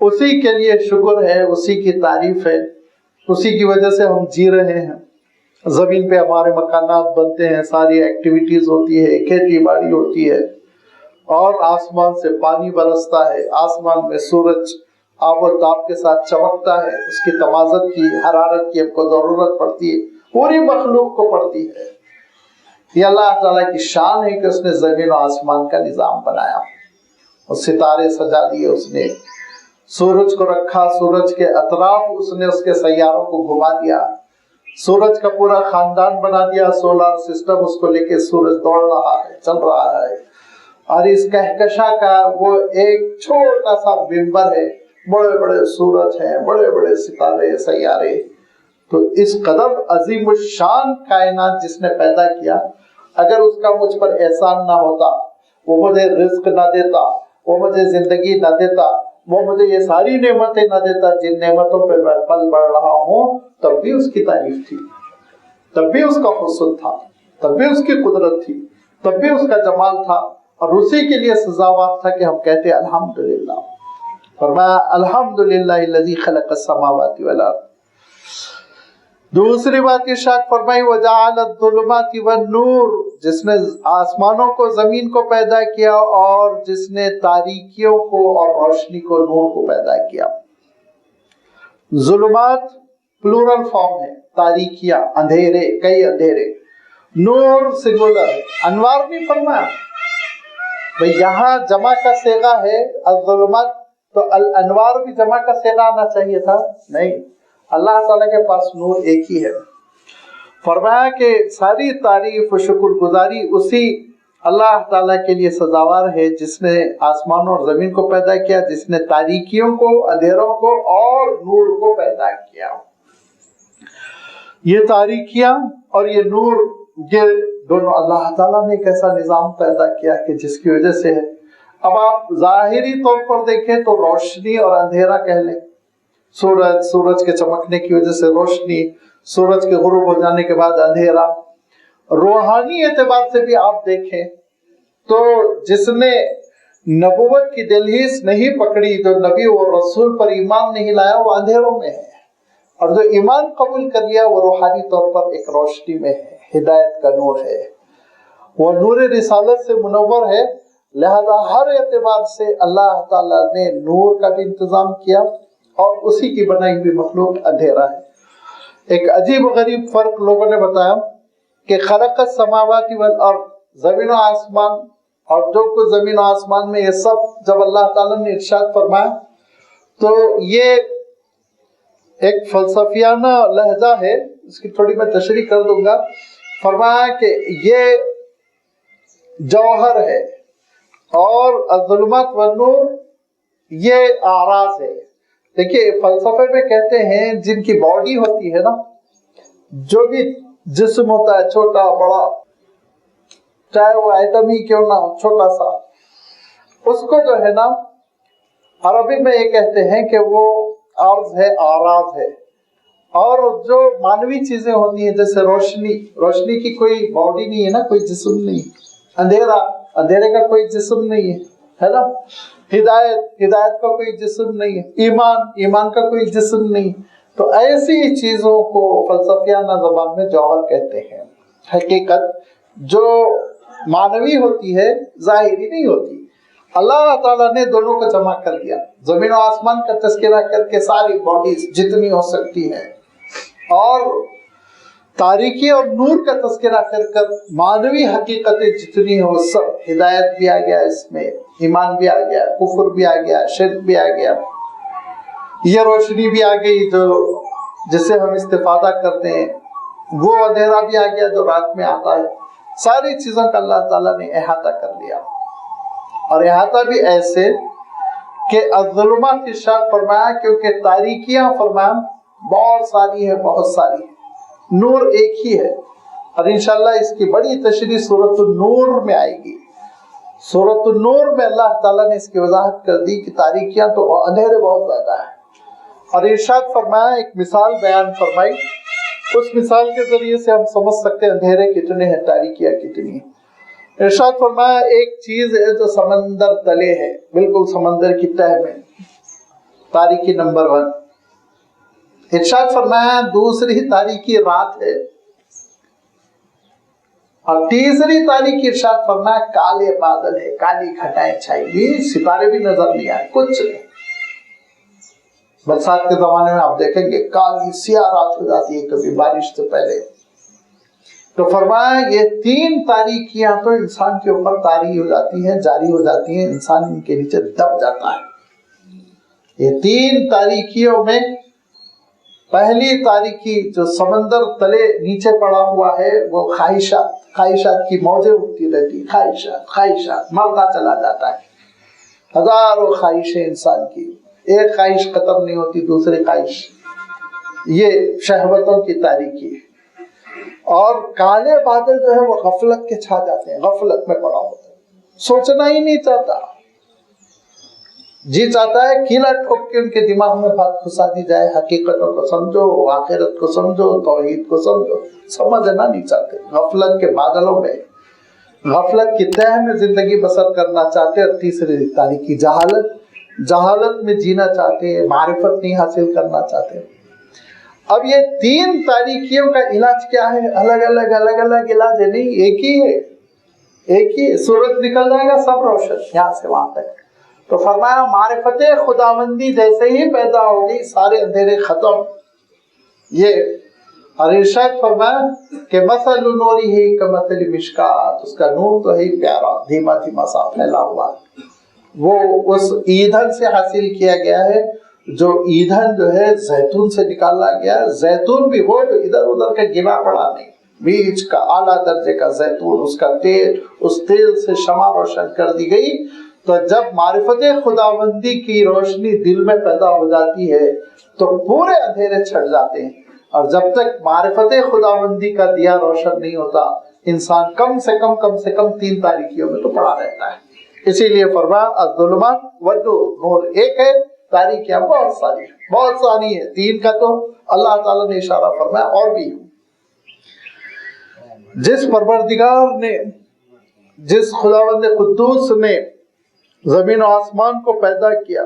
اسی کے لیے شکر ہے، اسی کی تعریف ہے، اسی کی وجہ سے ہم جی رہے ہیں. زمین پہ ہمارے مکانات بنتے ہیں، ساری ایکٹیویٹیز ہوتی ہے، کھیتی باڑی ہوتی ہے، اور آسمان سے پانی برستا ہے، آسمان میں سورج آب و تاب کے ساتھ چمکتا ہے، اس کی تمازت کی، حرارت کی ہم کو ضرورت پڑتی ہے، پوری مخلوق کو پڑتی ہے. یہ اللہ تعالیٰ کی شان ہے کہ اس نے زمین و آسمان کا نظام بنایا، اور ستارے سجا دیے اس نے، سورج کو رکھا، سورج کے اطراف اس نے اس کے سیاروں کو گھما دیا، سورج کا پورا خاندان بنا دیا، سولار سسٹم اس کو لے کے سورج دوڑ رہا ہے، چل رہا ہے، اور اس کہکشاں کا وہ ایک چھوٹا سا ممبر ہے، بڑے بڑے سورج ہیں، بڑے بڑے ستارے سیارے۔ تو اس قدر عظیم الشان کائنات جس نے پیدا کیا، اگر اس کا مجھ پر احسان نہ ہوتا، وہ مجھے رزق نہ دیتا، وہ مجھے زندگی نہ دیتا، وہ مجھے یہ ساری نعمتیں نہ دیتا جن نعمتوں پہ میں پل بڑھ رہا ہوں، تب بھی اس کی تعریف تھی، تب بھی اس کا حسن تھا، تب بھی اس کی قدرت تھی، تب بھی اس کا جمال تھا، اور اسی کے لیے سزاوار تھا کہ ہم کہتے ہیں الحمدللہ۔ فرمایا الحمدللہ الذی خلق السماوات والارض۔ دوسری بات ارشاد فرمائی وجعل الظلمات والنور، جس نے آسمانوں کو زمین کو پیدا کیا اور جس نے تاریکیوں کو اور روشنی کو نور کو پیدا کیا۔ ظلمات پلورل فارم ہے، تاریکیاں اندھیرے، کئی اندھیرے، نور سنگولر ہے، انوار نہیں فرمایا بھئی یہاں جمع کا صیغہ ہے الظلمات، تو الانوار بھی جمع کا صیغہ آنا چاہیے تھا، نہیں، اللہ تعالیٰ کے پاس نور ایک ہی ہے۔ فرمایا کہ ساری تعریف و شکر گزاری اسی اللہ تعالیٰ کے لیے سزاوار ہے جس نے آسمانوں اور زمین کو پیدا کیا، جس نے تاریکیوں کو، اندھیروں کو اور نور کو پیدا کیا۔ یہ تاریکیاں اور یہ نور، یہ دونوں اللہ تعالیٰ نے ایک ایسا نظام پیدا کیا کہ جس کی وجہ سے ہے۔ اب آپ ظاہری طور پر دیکھیں تو روشنی اور اندھیرا کہہ لیں، سورج کے چمکنے کی وجہ سے روشنی، سورج کے غروب ہو جانے کے بعد اندھیرا۔ روحانی اعتبار سے بھی آپ دیکھیں تو جس نے نبوت کی دہلیز نہیں پکڑی، جو نبی و رسول پر ایمان نہیں لایا، وہ اندھیروں میں ہے، اور جو ایمان قبول کر لیا وہ روحانی طور پر ایک روشنی میں ہے، ہدایت کا نور ہے، وہ نور رسالت سے منور ہے۔ لہذا ہر اعتبار سے اللہ تعالیٰ نے نور کا بھی انتظام کیا، اور اسی کی بنائی ہوئی مخلوق اندھیرا ہے۔ ایک عجیب و غریب فرق لوگوں نے بتایا کہ خلق السماوات والارض، زمین و آسمان، اور جو کچھ زمین و آسمان میں یہ سب جب اللہ تعالیٰ نے ارشاد فرمایا تو یہ ایک فلسفیانہ لہجہ ہے، اس کی تھوڑی میں تشریح کر دوں گا۔ فرمایا کہ یہ جوہر ہے، اور الظلمات والنور یہ اعراض ہے۔ دیکھیے فلسفے میں کہتے ہیں جن کی باڈی ہوتی ہے نا، جو بھی جسم ہوتا ہے چھوٹا بڑا، چاہے وہ ایٹم ہی کیوں نہ چھوٹا سا، اس کو جو ہے نا عربی میں یہ کہتے ہیں کہ وہ عرض ہے، آراز ہے۔ اور جو مانوی چیزیں ہوتی ہیں جیسے روشنی کی کوئی باڈی نہیں ہے نا، کوئی جسم نہیں، اندھیرے کا کوئی جسم نہیں ہے نا، ہدایت کا کوئی جسم نہیں ہے، ایمان کا کوئی جسم نہیں۔ تو ایسی چیزوں کو فلسفیانہ زبان میں جوہر کہتے ہیں۔ حقیقت جو مانوی ہوتی ہے، ظاہری نہیں ہوتی۔ اللہ تعالیٰ نے دونوں کو جمع کر دیا، زمین و آسمان کا تذکرہ کر کے ساری باڈیز جتنی ہو سکتی ہیں، اور تاریکی اور نور کا تذکرہ کر مانوی حقیقتیں جتنی ہو سب، ہدایت بھی آ گیا اس میں، ایمان بھی آ گیا، کفر بھی آ گیا، شرک بھی آ گیا، یہ روشنی بھی آ گئی جو جس سے ہم استفادہ کرتے ہیں، وہ اندھیرا بھی آ گیا جو رات میں آتا ہے۔ ساری چیزوں کا اللہ تعالیٰ نے احاطہ کر لیا، اور احاطہ بھی ایسے کہ الظلمات ارشاد فرمایا، کیونکہ تاریکیاں فرمایا بہت ساری ہیں، بہت ساری ہیں، نور ایک ہی ہے۔ اور انشاءاللہ اس کی بڑی تشریح سورۃ النور میں آئے گی۔ سورۃ النور میں اللہ تعالیٰ نے اس کی وضاحت کر دی کہ تاریکیاں تو اندھیرے بہت زیادہ ہیں، اور ارشاد فرمایا، ایک مثال بیان فرمائی، اس مثال کے ذریعے سے ہم سمجھ سکتے ہیں اندھیرے کتنے ہیں، تاریکیاں کتنی ہیں۔ ارشاد فرمایا ایک چیز ہے جو سمندر تلے ہے، بالکل سمندر کی تہ میں، تاریکی نمبر 1۔ ارشاد فرمایا دوسری تاریکی رات ہے، اور تیسری تاریکی ارشاد فرمایا کالے بادل ہے، کالی گھٹائیں چھائی ہوئی، ستارے بھی نظر نہیں آئے، کچھ نہیں۔ برسات کے زمانے میں آپ دیکھیں گے کالی سیاہ رات ہو جاتی ہے، کبھی بارش سے پہلے، تو فرمایا یہ 3 تاریکیاں تو انسان کے اوپر طاری ہو جاتی ہیں، جاری ہو جاتی ہیں، انسان ان کے نیچے دب جاتا ہے۔ یہ 3 تاریکیوں میں پہلی تاریکی جو سمندر تلے نیچے پڑا ہوا ہے وہ خواہشات کی موجیں اٹھتی رہتی، خواہشات مرتا چلا جاتا ہے، ہزاروں خواہشیں انسان کی، ایک خواہش ختم نہیں ہوتی، دوسری خواہش، یہ شہوتوں کی تاریکی ہے۔ اور کالے بادل جو ہے وہ غفلت کے چھا جاتے ہیں، غفلت میں پڑا ہوتا ہے، سوچنا ہی نہیں چاہتا، جی چاہتا ہے کیلا ٹھوک کے ان کے دماغ میں بات گھسا دی جائے، حقیقتوں کو سمجھو، آخرت کو سمجھو، توحید کو سمجھو، سمجھنا نہیں چاہتے، غفلت کے بادلوں میں، غفلت کی تہ میں زندگی بسر کرنا چاہتے۔ اور تیسری تاریکی جہالت میں جینا چاہتے ہیں، معرفت نہیں حاصل کرنا چاہتے۔ اب یہ 3 تاریکیوں کا علاج کیا ہے؟ الگ الگ علاج ہے نہیں، ایک ہی سورج نکل جائے گا سب روشن یہاں سے وہاں تک۔ تو فرمایا معرفت خداوندی جیسے ہی پیدا ہوگی سارے اندھیرے ختم۔ یہ اور ارشاد فرمایا کہ مثل نورہ کمثل مشکات، اس کا نور تو ہے پیارا، دھیما دھیما سا پھیلا ہوا، وہ اس ایندھن سے حاصل کیا گیا ہے جو ایندھن جو ہے زیتون سے نکالا گیا، زیتون بھی وہ جو ادھر ادھر کا گنا پڑا نہیں، بیچ کا اعلیٰ درجے کا زیتون، اس کا تیل، اس تیل سے شمع روشن کر دی گئی۔ تو جب معرفت خداوندی کی روشنی دل میں پیدا ہو جاتی ہے تو پورے اندھیرے چھٹ جاتے ہیں، اور جب تک معرفت خداوندی کا دیا روشن نہیں ہوتا انسان کم سے کم 3 تاریکیوں میں تو پڑا رہتا ہے۔ اسی لیے فرمایا الظلمات والنور، نور ایک ہے، تاریکیاں بہت ساری ہیں، 3 کا تو اللہ تعالیٰ نے اشارہ فرمایا اور بھی ہے۔ جس پروردگار نے، جس خداوند قدوس نے زمین و آسمان کو پیدا کیا،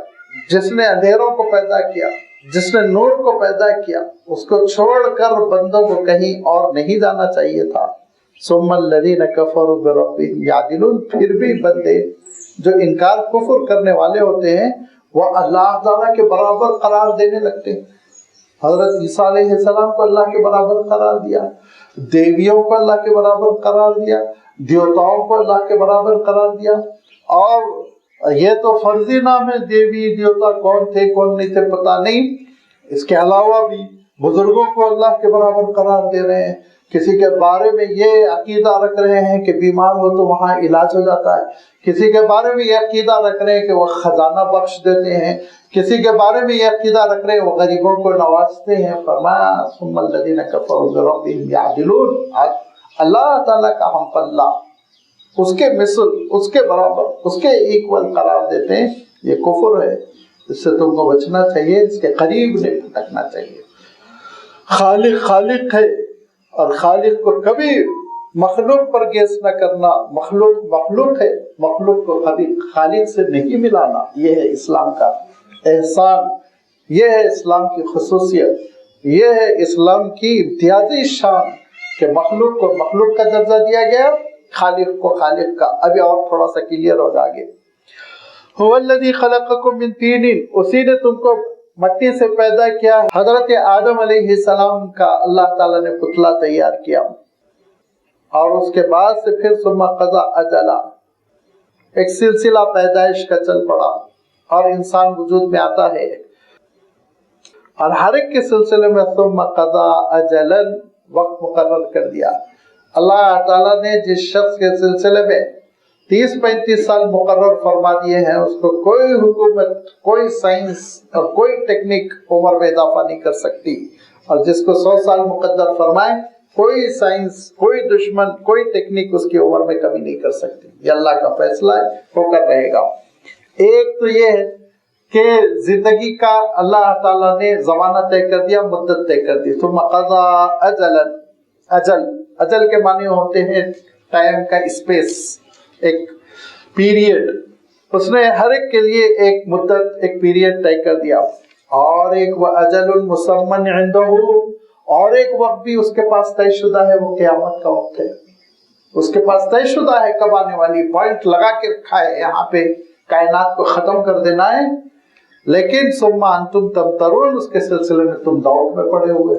جس نے اندھیروں کو پیدا کیا، جس نے نور کو پیدا کیا، اس کو چھوڑ کر بندوں کو کہیں اور نہیں جانا چاہیے تھا۔ ثم الذین کفروا بربہم یعدلون، پھر بھی بندے جو انکار کفر کرنے والے ہوتے ہیں وہ اللہ تعالیٰ کے برابر قرار دینے لگتے ہیں۔ حضرت عیسیٰ علیہ السلام کو اللہ کے برابر قرار دیا، دیویوں کو اللہ کے برابر قرار دیا، دیوتاؤں کو اللہ کے برابر قرار دیا، اور یہ تو فرضی نام ہے، دیوی دیوتا کون تھے کون نہیں تھے پتہ نہیں، اس کے علاوہ بھی بزرگوں کو اللہ کے برابر قرار دے رہے ہیں، کسی کے بارے میں یہ عقیدہ رکھ رہے ہیں کہ بیمار ہو تو وہاں علاج ہو جاتا ہے، کسی کے بارے میں یہ عقیدہ رکھ رہے ہیں کہ وہ خزانہ بخش دیتے ہیں، کسی کے بارے میں یہ عقیدہ رکھ رہے ہیں وہ غریبوں کو نوازتے ہیں۔ فرمایا ثم الذین کفروا بربہم یعدلون، اللہ تعالیٰ کا ہم پلہ اس کے مثل، اس کے برابر، اس کے ایکول قرار دیتے ہیں، یہ کفر ہے، اس سے تم کو بچنا چاہیے، اس کے قریب نہیں پھٹکنا چاہیے۔ خالق ہے، اور خالق کو کبھی مخلوق پر گیس نہ کرنا، مخلوق ہے، مخلوق کو کبھی خالق سے نہیں ملانا، یہ ہے اسلام کا احسان، یہ ہے اسلام کی خصوصیت، یہ ہے اسلام کی امتیازی شان کہ مخلوق کو مخلوق کا درجہ دیا گیا، خالق کو خالق کا۔ ابھی اور تھوڑا سا کلیئر ہوگا آگے۔ هو الذی خلقکم من طین، اسی نے تم کو مٹی سے پیدا کیا۔ حضرت آدم علیہ السلام کا اللہ تعالیٰ نے پتلا تیار کیا، اور اس کے بعد سے پھر ثم قضى اجلا، ایک سلسلہ پیدائش کا چل پڑا اور انسان وجود میں آتا ہے، اور ہر ایک کے سلسلے میں ثم قضى اجلا، وقت مقرر کر دیا۔ اللہ تعالیٰ نے جس شخص کے سلسلے میں 30-35 سال مقرر فرما دیے ہیں، اس کو کوئی حکومت، کوئی سائنس اور کوئی ٹیکنیک عمر میں اضافہ نہیں کر سکتی، اور جس کو 100 سال مقدر فرمائے کوئی سائنس، کوئی دشمن، کوئی ٹیکنیک اس کی عمر میں کمی نہیں کر سکتی۔ یہ اللہ کا فیصلہ ہے، ہو کر رہے گا۔ ایک تو یہ ہے کہ زندگی کا اللہ تعالیٰ نے زمانہ طے کر دیا، مدت طے کر دی۔ ثم قضا اجلا، اجل کے معنی ہوتے ہیں ٹائم کا اسپیس، ایک پیریڈ، اس نے ہر ایک کے لیے ایک مدت، ایک پیریڈ طے کر دیا، اور ایک وَأَجَلٌ مُّسَمًّى عِندَهُ، اور ایک وقت بھی اس کے پاس طے شدہ ہے، وہ قیامت کا وقت ہے، اس کے پاس طے شدہ ہے کب آنے والی، پوائنٹ لگا کے رکھا ہے، یہاں پہ کائنات کو ختم کر دینا ہے، لیکن ثم انتم تمترون، اس کے سلسلے میں تم دوڑ میں پڑے ہوئے۔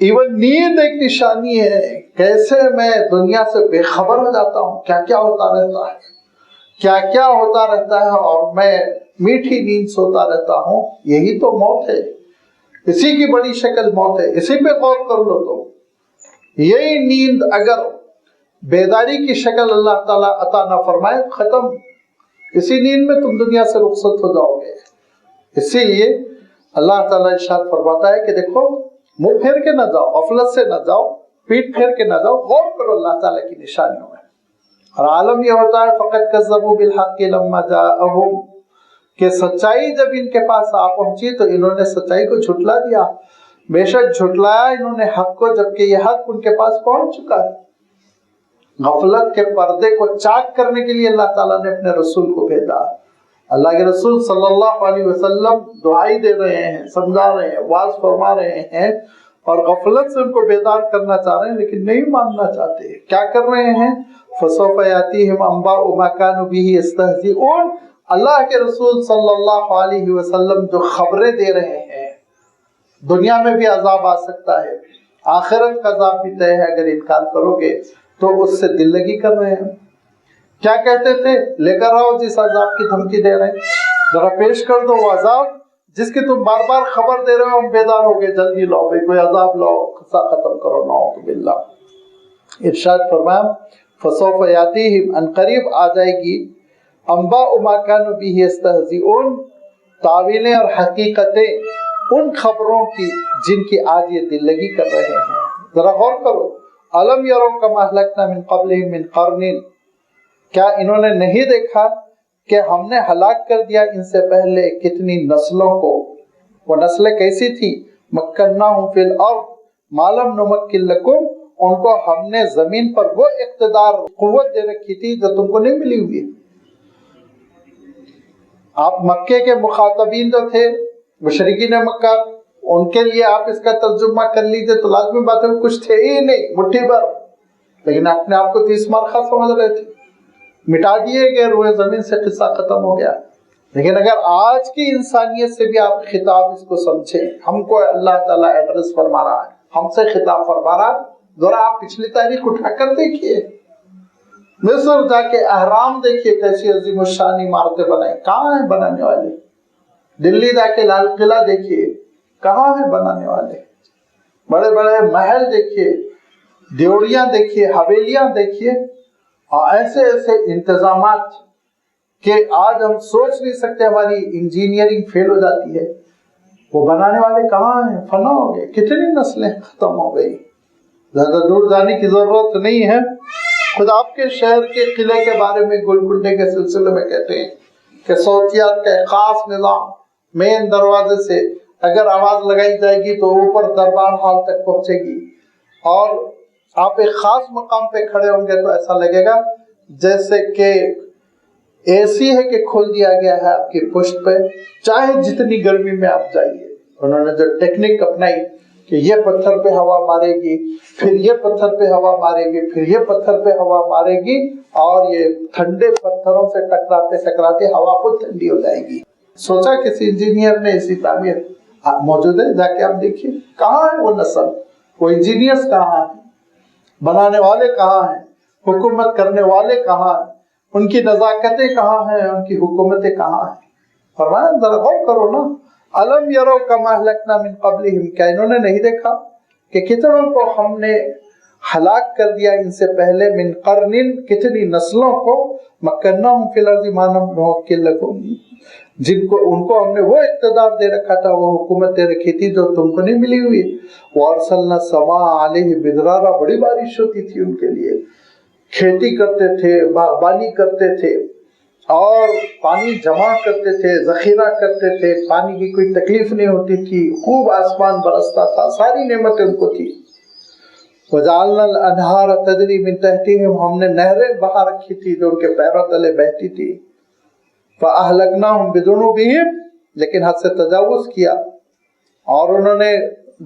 ایون نیند ایک نشانی ہے، کیسے میں دنیا سے بے خبر ہو جاتا ہوں، کیا کیا ہوتا رہتا ہے، کیا کیا ہوتا رہتا ہے، اور میں میٹھی نیند سوتا رہتا ہوں. یہی تو موت ہے، اسی کی بڑی شکل موت ہے. اسی پہ غور کر لو. تو یہی نیند اگر بیداری کی شکل اللہ تعالیٰ عطا نہ فرمائے، ختم. اسی نیند میں تم دنیا سے رخصت ہو جاؤ گے. اسی لیے اللہ تعالیٰ ارشاد فرماتا ہے کہ دیکھو، منہ پھیر کے نہ جاؤ، غفلت سے نہ جاؤ، پیٹ پھیر کے نہ جاؤ، غور کرو اللہ تعالیٰ کی نشانیوں میں. اور عالم یہ ہوتا ہے فقط کذبوا بالحق لما جاءہم، کہ سچائی جب ان کے پاس آ پہنچی تو انہوں نے سچائی کو جھٹلا دیا. بے شک جھٹلایا انہوں نے حق کو، جبکہ یہ حق ان کے پاس پہنچ چکا ہے. غفلت کے پردے کو چاک کرنے کے لیے اللہ تعالیٰ نے اپنے رسول کو بھیجا. اللہ کے رسول صلی اللہ علیہ وسلم دعائی دے رہے ہیں، سمجھا رہے ہیں، واعظ فرما رہے ہیں، اور غفلت سے ان کو بیدار کرنا چاہ رہے ہیں، لیکن نہیں ماننا چاہتے. کیا کر رہے ہیں؟ فَسَوْفَ يَأْتِيهِمْ أَنْبَاءُ مَا كَانُوا بِهِ يَسْتَهْزِئُونَ. اللہ کے رسول صلی اللہ علیہ وسلم جو خبریں دے رہے ہیں، دنیا میں بھی عذاب آ سکتا ہے، آخرت کا عذاب بھی طے ہے. اگر انکار کرو گے تو اس سے دل لگی کر رہے ہیں. کیا کہتے تھے؟ لے کر آؤ جس عذاب کی دھمکی دے رہے ہیں، ذرا پیش کر دو وہ عذاب جس کی تم بار بار خبر دے رہے ہو. ہم بیدار ہو گئے، جلدی لاؤ بھائی، کوئی عذاب لاؤ، قصہ ختم کرو. نعوذ باللہ. ارشاد فرمایا فسوف یاتیہم، ان قریب آ جائے گی، انباء ما کانوا بہ یستہزئون، تعویلیں اور حقیقتیں ان خبروں کی جن کی آج یہ دل لگی کر رہے ہیں. ذرا غور کرو. الم یروا کما اہلکنا من قبلہم من قرن، کیا انہوں نے نہیں دیکھا کہ ہم نے ہلاک کر دیا ان سے پہلے کتنی نسلوں کو. وہ نسلیں کیسی تھی؟ مکناہم فی الارض ما لم نمکن لکم، ان کو ہم نے زمین پر وہ اقتدار، قوت دے رکھی تھی جو تم کو نہیں ملی ہوئی. آپ مکے کے مخاطبین جو تھے، مشرکین مکہ، ان کے لیے آپ اس کا ترجمہ کر لیجئے تو لازمی بات ہے کچھ تھے ہی نہیں، مٹھی بھر، لیکن اپنے آپ کو 30 مارخہ سمجھ رہے تھے، مٹا دیے گئے روئے زمین سے، قصہ ختم ہو گیا. لیکن اگر آج کی انسانیت سے بھی آپ خطاب اس کو سمجھیں، ہم کو اللہ تعالیٰ ایڈریس فرما رہا ہے، ہم سے خطاب فرما رہا ہے. ذرا آپ پچھلی تاریخ اٹھا کر دیکھیے، مصر جا کے اہرام دیکھیے، کیسی عظیم الشان عمارتیں بنائی، کہاں ہیں بنانے والے؟ دلی جا کے لال قلعہ دیکھیے، کہاں ہیں بنانے والے؟ بڑے بڑے محل دیکھیے، دیوڑیاں دیکھیے، حویلیاں دیکھیے، اور ایسے ایسے انتظامات کہ آج ہم سوچ نہیں سکتے، ہماری انجینئرنگ فیل ہو جاتی ہے. وہ بنانے والے کہاں ہیں؟ فنا ہو گئے، کتنی نسلیں ختم ہو گئی. زیادہ دور جانے کی ضرورت نہیں ہے. خود آپ کے شہر کے قلعے کے بارے میں گولکنڈے کے سلسلے میں کہتے ہیں کہ صوتیات کا ایک خاص نظام، مین دروازے سے اگر آواز لگائی جائے گی تو اوپر دربار ہال تک پہنچے گی، اور آپ ایک خاص مقام پہ کھڑے ہوں گے تو ایسا لگے گا جیسے کہ اے سی ہے کہ کھول دیا گیا ہے آپ کی پشت پہ، چاہے جتنی گرمی میں آپ جائیے. انہوں نے جو ٹیکنیک اپنائی کہ یہ پتھر پہ ہوا مارے گی، پھر یہ پتھر پہ ہوا مارے گی، پھر یہ پتھر پہ ہوا مارے گی، اور یہ ٹھنڈے پتھروں سے ٹکراتے ٹکراتے ہوا خود ٹھنڈی ہو جائے گی. سوچا کسی انجینئر نے ایسی تعمیر موجود ہے؟ جا کے آپ دیکھیے کہاں ہے وہ نسل، وہ انجینئرز کہاں ہیں، بنانے والے کہاں ہیں، حکومت کرنے والے کہاں ہیں، ان کی نزاکتیں کہاں ہیں، ان کی حکومتیں کہاں ہیں. فرمایا ذرا غور کرو نا. الم یروا کما اہلکنا من قبلہم، کیا انہوں نے نہیں دیکھا کہ کتنوں کو ہم نے ہلاک کر دیا ان سے پہلے، من قرن، کتنی نسلوں کو، مکناہم فی الارض ما لم نمکن لکم، جن کو ان کو ہم نے وہ اقتدار دے رکھا تھا، وہ حکومت دے رکھی تھی جو تم کو نہیں ملی ہوئی. وارسلنا السماء علیہ مدرارا، بڑی بارش ہوتی تھی ان کے لیے، کھیتی کرتے تھے، باغبانی کرتے تھے، اور پانی جمع کرتے تھے، ذخیرہ کرتے تھے، پانی کی کوئی تکلیف نہیں ہوتی تھی، خوب آسمان برستا تھا، ساری نعمتیں ان کو تھی. وَجَعَلْنَا الْأَنْهَارَ تَجْرِي مِن تَحْتِهِمْ، ہم نے نہریں بہا رکھی تھی جو ان کے پیروں تلے بہتی تھی. فَأَهْلَكْنَاهُمْ بِذُنُوبِهِمْ، لیکن حد سے تجاوز کیا اور انہوں نے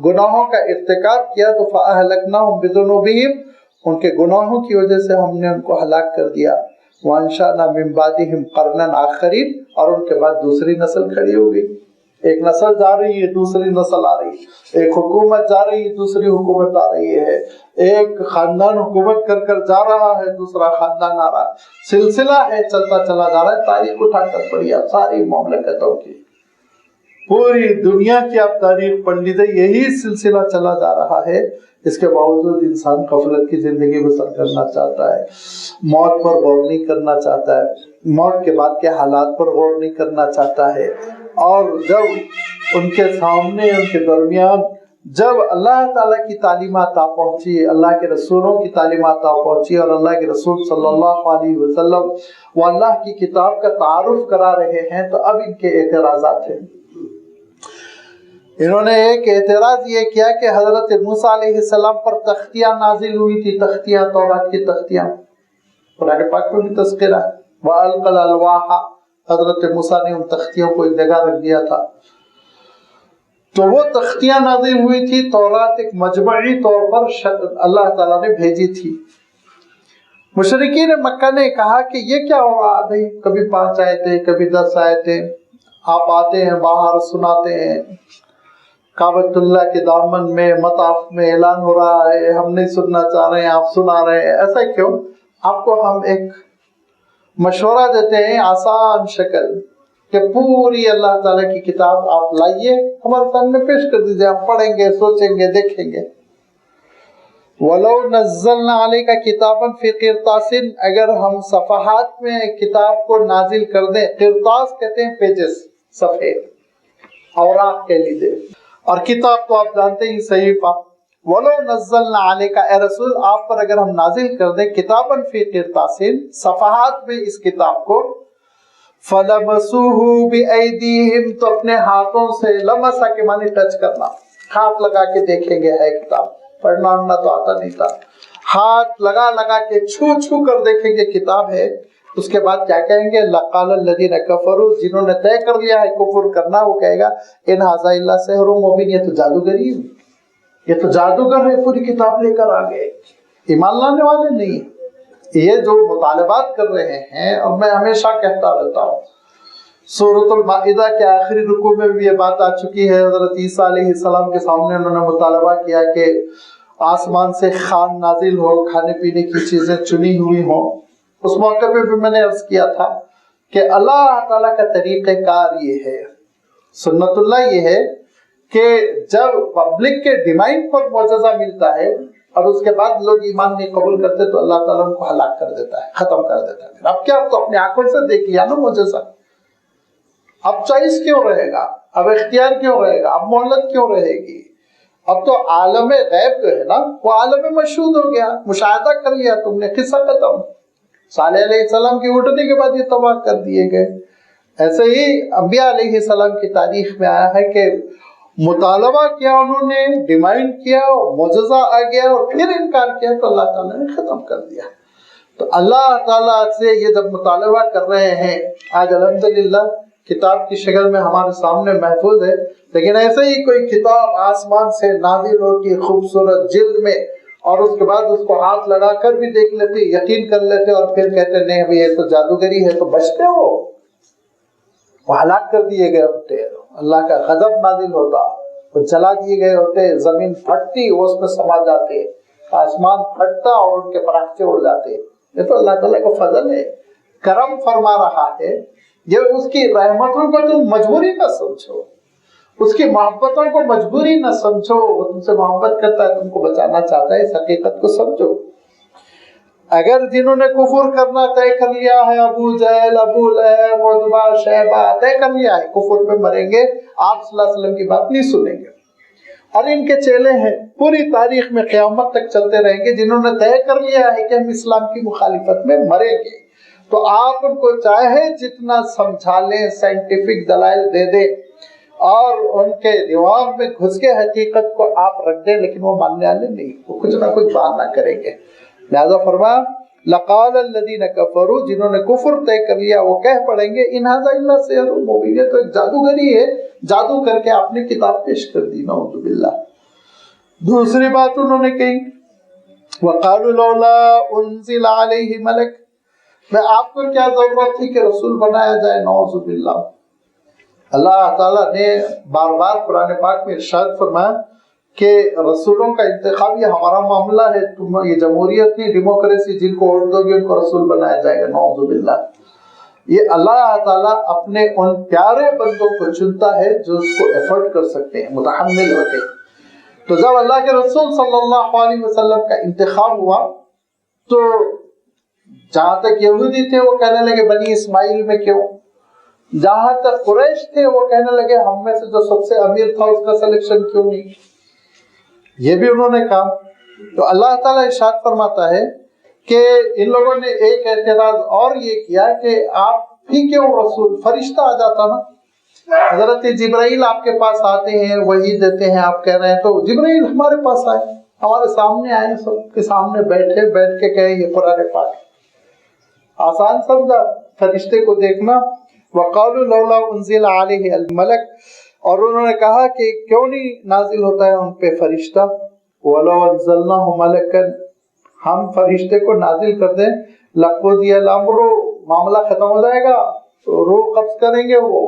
گناہوں کا ارتکاب کیا، تو فَأَهْلَكْنَاهُمْ بِذُنُوبِهِمْ، ان کے گناہوں کی وجہ سے ہم نے ان کو ہلاک کر دیا. وَأَنشَأْنَا مِن بَعْدِهِمْ قَرْنًا آخَرِينَ، اور ان کے بعد دوسری نسل کھڑی ہو گئی. ایک نسل جا رہی ہے دوسری نسل آ رہی ہے، ایک حکومت جا رہی ہے دوسری حکومت آ رہی ہے، ایک خاندان حکومت کر کر جا رہا ہے دوسرا خاندان آ رہا ہے، سلسلہ ہے چلتا چلا جا رہا ہے۔ تاریخ اٹھا کر پڑھی آپ ساری مملکتوں کی، پوری دنیا کی آپ تاریخ پڑھ لیجیے، یہی سلسلہ چلا جا رہا ہے۔ اس کے باوجود انسان غفلت کی زندگی بسر کرنا چاہتا ہے، موت پر غور نہیں کرنا چاہتا ہے، موت کے بعد کے حالات پر غور نہیں کرنا چاہتا ہے۔ اور جب ان کے سامنے ان کے درمیان جب اللہ تعالیٰ کی تعلیمات آ پہنچی، اللہ کے رسولوں کی تعلیمات آ پہنچی، اور اللہ کے رسول صلی اللہ علیہ وسلم وہ اللہ کی کتاب کا تعارف کرا رہے ہیں، تو اب ان کے اعتراضات ہیں۔ انہوں نے ایک اعتراض یہ کیا کہ حضرت موسیٰ علیہ السلام پر تختیاں نازل ہوئی تھی، تختیاں تورات کی تختیاں، قرآن پاک میں بھی تذکرہ ہے، وَأَلْقَى الْأَلْوَاحَ، حضرت موسیٰ نے ان تختیوں کو ایک جگہ رکھ دیا تھا۔ تو وہ تختیاں نازل ہوئی تھی، تورات ایک مجموعی طور پر اللہ تعالیٰ نے بھیجی تھی۔ مشرکین مکہ نے کہا کہ یہ کیا ہو رہا ہے، کبھی 5 آیتیں کبھی 10 آیتیں، آپ آتے ہیں باہر سناتے ہیں، کعبۃ اللہ کے دامن میں مطاف میں اعلان ہو رہا ہے، ہم نہیں سننا چاہ رہے ہیں آپ سنا رہے ہیں، ایسا کیوں؟ آپ کو ہم ایک مشورہ دیتے ہیں آسان شکل کہ پوری اللہ تعالیٰ کی کتاب آپ لائیے ہمارے سامنے پیش کر دیجیے، ہم پڑھیں گے سوچیں گے دیکھیں گے۔ وَلَوْ نَزَّلْنَا عَلَيْكَ كِتَابًا فِي قِرْطَاسٍ، اگر ہم صفحات میں کتاب کو نازل کر دیں، قرطاس کہتے ہیں پیجز، صفحے، اوراق کہہ لیجیے، اور کتاب تو آپ جانتے ہی صحیفہ۔ وَلَوْ نَزَّلْنَا عَلَيْكَ، اے رسول آپ پر اگر ہم نازل کر دیں کتاباً فی قرطاس، صفحات میں اس کتاب کو، فَلَمَسُوهُ بِأَيْدِيهِمْ، تو اپنے ہاتھوں سے، لمسا کے معنی ٹچ کرنا، ہاتھ لگا کے دیکھیں گے ہے کتاب، پڑھنا اڑنا تو آتا نہیں تھا، ہاتھ لگا لگا کے چھو کر دیکھیں گے کتاب ہے۔ اس کے بعد کیا کہیں گے؟ لَقَالَ الَّذِينَ كَفَرُوا، جنہوں نے طے کر لیا ہے کفر کرنا، وہ کہے گا اِنْ هَذَا إِلَّا سِحْرٌ مُبِينٌ، یہ تو جادوگری ہے، یہ تو جادوگر ہے، پوری کتاب لے کر آ گئے، ایمان لانے والے نہیں۔ یہ جو مطالبات کر رہے ہیں، اور میں ہمیشہ کہتا رہتا ہوں، سورۃ المائدہ کے آخری رکوع میں بھی یہ بات آ چکی ہے، حضرت عیسیٰ علیہ السلام کے سامنے انہوں نے مطالبہ کیا کہ آسمان سے خوان نازل ہو، کھانے پینے کی چیزیں چنی ہوئی ہوں۔ اس موقع پہ بھی میں نے عرض کیا تھا کہ اللہ تعالیٰ کا طریقہ کار یہ ہے، سنت اللہ یہ ہے کہ جب پبلک کے ڈیمانڈ پر معجزہ ملتا ہے اور اس کے بعد لوگ ایمان نہیں قبول کرتے تو اللہ تعالیٰ ان کو ہلاک کر دیتا ہے، ختم کر دیتا ہے۔ اب کیا، اب تو اپنی آنکھوں سے دیکھ لیا نا معجزہ، اب چوائس کیوں رہے گا، اب اختیار کیوں رہے گا، اب مہلت کیوں رہے گی؟ اب تو عالم غیب جو ہے نا وہ عالم مشہود ہو گیا، مشاہدہ کر لیا تم نے، قصہ ختم۔ صالح علیہ السلام کی اٹھنے کے بعد یہ تباہ کر دیے گئے۔ ایسے ہی انبیاء علیہ السلام کی تاریخ میں آیا ہے کہ مطالبہ کیا انہوں نے، ڈیمانڈ کیا، معجزہ آ گیا اور پھر انکار کیا تو اللہ تعالیٰ نے ختم کر دیا۔ تو اللہ تعالیٰ سے یہ جب مطالبہ کر رہے ہیں، آج الحمدللہ کتاب کی شکل میں ہمارے سامنے محفوظ ہے، لیکن ایسے ہی کوئی کتاب آسمان سے نازل ہوتی خوبصورت جلد میں، اور اس کے بعد اس کو ہاتھ لگا کر بھی دیکھ لیتے، یقین کر لیتے، اور پھر کہتے نہیں ابھی یہ تو جادوگری ہے، تو بچتے ہو، وہ ہلاک کر دیے گئے ہوتے، اللہ کا غضب نازل ہوتا، وہ جلا دیے گئے ہوتے، زمین پھٹتی وہ اس میں سما جاتے، آسمان پھٹتا اور ان کے پراختے اڑ جاتے۔ یہ تو اللہ تعالیٰ کا فضل ہے، کرم فرما رہا ہے، یہ اس کی رحمتوں کو تم مجبوری نہ سمجھو، اس کی محبتوں کو مجبوری نہ سمجھو، وہ تم سے محبت کرتا ہے، تم کو بچانا چاہتا ہے، اس حقیقت کو سمجھو۔ اگر جنہوں نے کفر کرنا طے کر لیا ہے، ابو جہل، ابو لہب، عتبہ، شیبہ، طے کر لیا ہے کفر پہ مریں گے، آپ صلی اللہ علیہ وسلم کی بات نہیں سنیں گے، اور ان کے چیلے ہیں پوری تاریخ میں قیامت تک چلتے رہیں گے، جنہوں نے طے کر لیا ہے کہ ہم اسلام کی مخالفت میں مریں گے، تو آپ ان کو چاہے جتنا سمجھا لیں، سائنٹیفک دلائل دے دیں اور ان کے دماغ میں گھس کے حقیقت کو آپ رکھ دیں، لیکن وہ ماننے والے نہیں، وہ کچھ نہ کچھ بہانہ کریں گے۔ لہذا فرمایا لقال الذین کفروا، جنہوں نے کفر طے کر لیا وہ کہہ پڑیں گے ان ھذا الا سحر مبین، یہ تو ایک جادوگری ہے، جادو کر کے آپ نے کتاب پیش کر دی، نعوذ باللہ۔ دوسری بات انہوں نے کہی وقالوا لولا انزل علیہ ملک، میں آپ کو کیا ضرورت تھی کہ رسول بنایا جائے، نعوذ باللہ۔ اللہ تعالیٰ نے بار بار قرآن پاک میں ارشاد فرمایا کہ رسولوں کا انتخاب یہ ہمارا معاملہ ہے، تم یہ جمہوریت نہیں، ڈیموکریسی، جن کو ووٹ دو گے ان کو رسول بنایا جائے گا، نعوذ باللہ۔ یہ اللہ تعالیٰ اپنے ان پیارے بندوں کو چنتا ہے جو اس کو ایفرٹ کر سکتے ہیں، متحمل ہوتے ہیں۔ تو جب اللہ کے رسول صلی اللہ علیہ وسلم کا انتخاب ہوا تو جہاں تک یہودی تھے وہ کہنے لگے بنی اسماعیل میں کیوں، جہاں تک قریش تھے وہ کہنے لگے ہم میں سے جو سب سے امیر تھا اس کا سلیکشن کیوں نہیں، یہ بھی انہوں نے کہا۔ تو اللہ تعالیٰ ارشاد فرماتا ہے کہ ان لوگوں نے ایک اعتراض اور یہ کیا کہ آپ ہی کیوں رسول، فرشتہ آ جاتا نا، حضرت جبرائیل آپ کے پاس آتے ہیں وحی دیتے ہیں، آپ کہہ رہے ہیں تو جبرائیل ہمارے پاس آئے، ہمارے سامنے آئے، سب کے سامنے بیٹھ کے کہیں یہ قرآن پاک، آسان سمجھا فرشتے کو دیکھنا۔ وقالوا لولا انزل علیہ الملک، اور انہوں نے کہا کہ کیوں نہیں نازل ہوتا ہے ان پہ فرشتہ، ولو انزلناہ ملکا، ہم فرشتے کو نازل کر دیں، لقضی الامر، معاملہ ختم ہو جائے گا، روح قبض کریں گے، وہ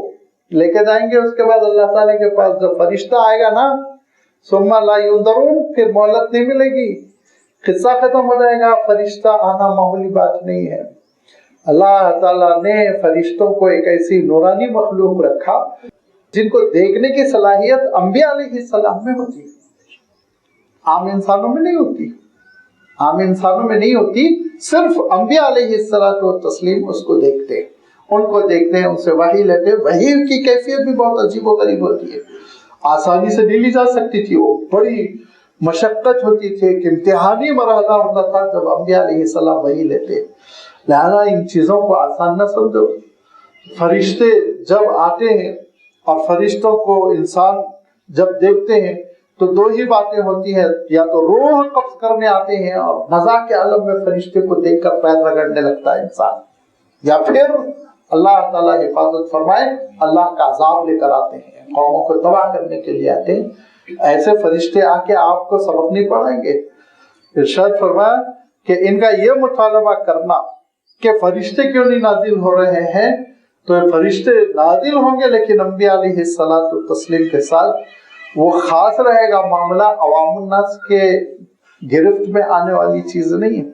لے کے جائیں گے، اس کے بعد اللہ تعالیٰ کے پاس جب فرشتہ آئے گا نا، ثم لا ينظرون، پھر مہلت نہیں ملے گی، قصہ ختم ہو جائے گا، فرشتہ آنا معمولی بات نہیں ہے۔ اللہ تعالیٰ نے فرشتوں کو ایک ایسی نورانی مخلوق رکھا جن کو دیکھنے کی صلاحیت انبیاء علیہ السلام میں ہوتی، عام انسانوں میں نہیں ہوتی، عام انسانوں میں نہیں ہوتی، صرف انبیاء علیہ السلام اس کو دیکھتے ہیں، ان کو دیکھتے ہیں، ان سے وحی لیتے ہیں۔ وحی کی کیفیت بھی بہت عجیب و غریب ہوتی ہے، آسانی سے نہیں لی جا سکتی تھی، وہ بڑی مشقت ہوتی تھی، ایک امتحانی مرحلہ ہوتا تھا جب انبیاء علیہ السلام وحی لیتے۔ لہذا ان چیزوں کو آسان نہ سمجھو۔ فرشتے جب آتے ہیں اور فرشتوں کو انسان جب دیکھتے ہیں تو دو ہی باتیں ہوتی ہیں، یا تو روح قبض کرنے آتے ہیں اور مذاق کے عالم میں فرشتے کو دیکھ کر پیر رگڑنے لگتا ہے انسان، یا پھر اللہ تعالیٰ حفاظت فرمائے اللہ کا عذاب لے کر آتے ہیں، قوموں کو تباہ کرنے کے لیے آتے ہیں۔ ایسے فرشتے آ کے آپ کو سبق نہیں پڑھائیں گے۔ ارشاد فرمایا کہ ان کا یہ مطالبہ کرنا کہ فرشتے کیوں نہیں نازل ہو رہے ہیں، تو فرشتے نازل ہوں گے لیکن انبیاء علیہ السلام کے ساتھ وہ خاص رہے گا معاملہ، عوام الناس کے گرفت میں آنے والی چیز نہیں ہے۔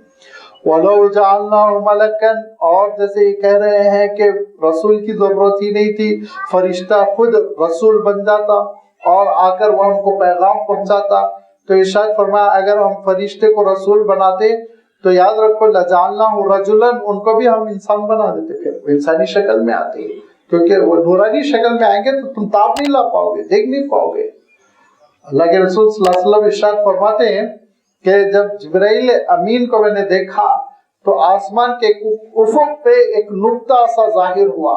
وَلَوْ جَعَلْنَاهُ مَلَكًا، اور جیسے یہ کہہ رہے ہیں کہ رسول کی ضرورت ہی نہیں تھی، فرشتہ خود رسول بن جاتا اور آ کر وہ ہم کو پیغام پہنچاتا، تو ارشاد فرمایا اگر ہم فرشتے کو رسول بناتے تو یاد رکھو لَجَعَلْنَاهُ رَجُلًا، ان کو بھی ہم انسان بنا دیتے، پھر وہ انسانی شکل میں آتے ہیں، کیونکہ وہ نورانی شکل میں آئیں گے تو تم تاب نہیں لا پاؤ گے، دیکھ نہیں پاؤ گے۔ اللہ کے رسول صلی اللہ علیہ وسلم ارشاد فرماتے ہیں کہ جب جبرائیل امین کو میں نے دیکھا تو آسمان کے افق پہ ایک نقطہ سا ظاہر ہوا،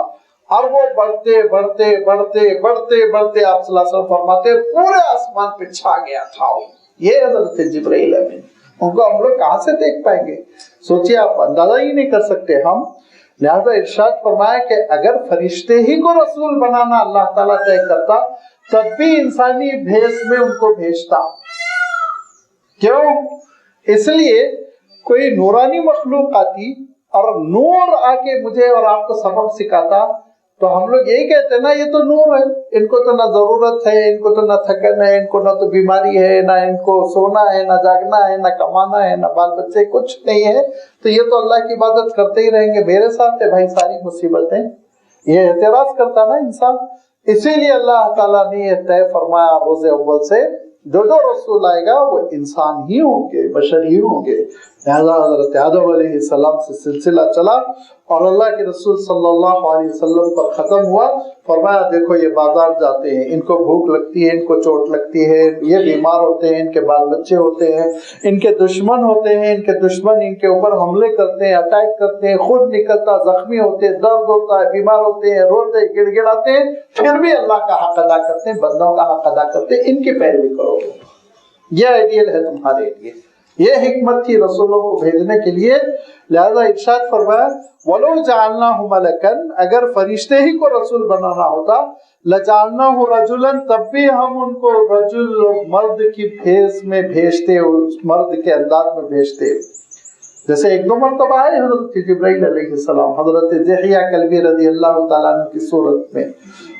اور وہ بڑھتے بڑھتے بڑھتے بڑھتے بڑھتے آپ صلی اللہ علیہ وسلم فرماتے پورے آسمان پہ چھا گیا تھا۔ یہ حضرت جبرائیل امین، ان کو ہم لوگ کہاں سے دیکھ پائیں گے؟ سوچئے، آپ اندازہ ہی نہیں کر سکتے ہم۔ لہذا ارشاد فرمایا کہ اگر فرشتے ہی کو رسول بنانا اللہ تعالیٰ طے کرتا تب بھی انسانی بھیس میں ان کو بھیجتا۔ کیوں؟ اس لیے کوئی نورانی مخلوق آتی اور نور آ کے مجھے اور آپ کو سبق سکھاتا تو ہم لوگ یہی کہتے ہیں نا یہ تو نور ہے، ان کو تو نہ ضرورت ہے، ان کو تو نہ تھکن ہے، ان کو نہ تو بیماری ہے، نہ ان کو سونا ہے، نہ جاگنا ہے، نہ کمانا ہے، نہ بال بچے، کچھ نہیں ہے، تو یہ تو اللہ کی عبادت کرتے ہی رہیں گے، میرے ساتھ ہے بھائی ساری مصیبتیں۔ یہ اعتراض کرتا نا انسان۔ اسی لیے اللہ تعالیٰ نے یہ طے فرمایا روز اول سے جو رسول آئے گا وہ انسان ہی ہوں گے، بشر ہی ہوں گے۔ لہذا حضرت آدم علیہ السلام سے سلسلہ چلا اور اللہ کے رسول صلی اللہ علیہ وسلم پر ختم ہوا۔ فرمایا دیکھو یہ بازار جاتے ہیں، ان کو بھوک لگتی ہے، ان کو چوٹ لگتی ہے، یہ بیمار ہوتے ہیں، ان کے بال بچے ہوتے ہیں، ان کے دشمن ہوتے ہیں، ان کے دشمن ان کے اوپر حملے کرتے ہیں، اٹیک کرتے ہیں، خون نکلتا، زخمی ہوتے ہیں، درد ہوتا ہے، بیمار ہوتے ہیں، روتے گڑ گڑاتے ہیں، پھر بھی اللہ کا حق ادا کرتے ہیں، بندوں کا حق ادا کرتے ہیں۔ ان کی پیروی کرو، یہ آئیڈیل ہے تمہارے لیے، یہ حکمت تھی رسولوں کو بھیجنے کے لیے۔ لہذا ارشاد فرمایا وَلَوْ جَعَلْنَاهُ مَلَكًا، اگر فرشتے ہی کو رسول بنانا ہوتا، لَجَعَلْنَاهُ رَجُلًا، تب بھی ہم ان کو رجل مرد کی بھیس میں بھیجتے، اس مرد کے انداز میں بھیجتے۔ جیسے ایک دو مرتبہ آئے حضرت جبرائیل علیہ السلام حضرت دحیہ کلبی رضی اللہ تعالیٰ عنہ کی صورت میں،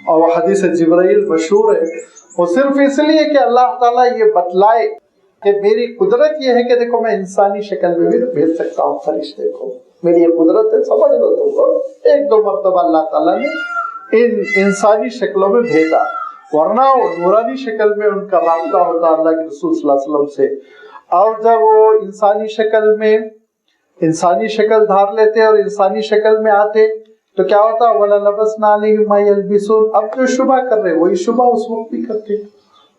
اور وہ حدیث جبرائیل مشہور ہے، وہ صرف اس لیے کہ اللہ تعالیٰ یہ بتلائے کہ میری قدرت یہ ہے کہ دیکھو میں انسانی شکل میں بھی بھیج سکتا ہوں فرشتے کو، میری یہ قدرت ہے، سمجھ لو تم کو۔ ایک دو مرتبہ اللہ تعالیٰ نے ان انسانی شکلوں میں بھیجا، ورنہ وہ نورانی شکل میں ان کا رابطہ ہوتا اللہ کے رسول صلی اللہ علیہ وسلم سے۔ اور جب وہ انسانی شکل دھار لیتے اور انسانی شکل میں آتے تو کیا ہوتا؟ وَلَلَبَسْنَا عَلَيْهِمْ مَا يَلْبِسُونَ۔ اب جو شبہ کر رہے وہی شبہ اس وقت بھی کرتے،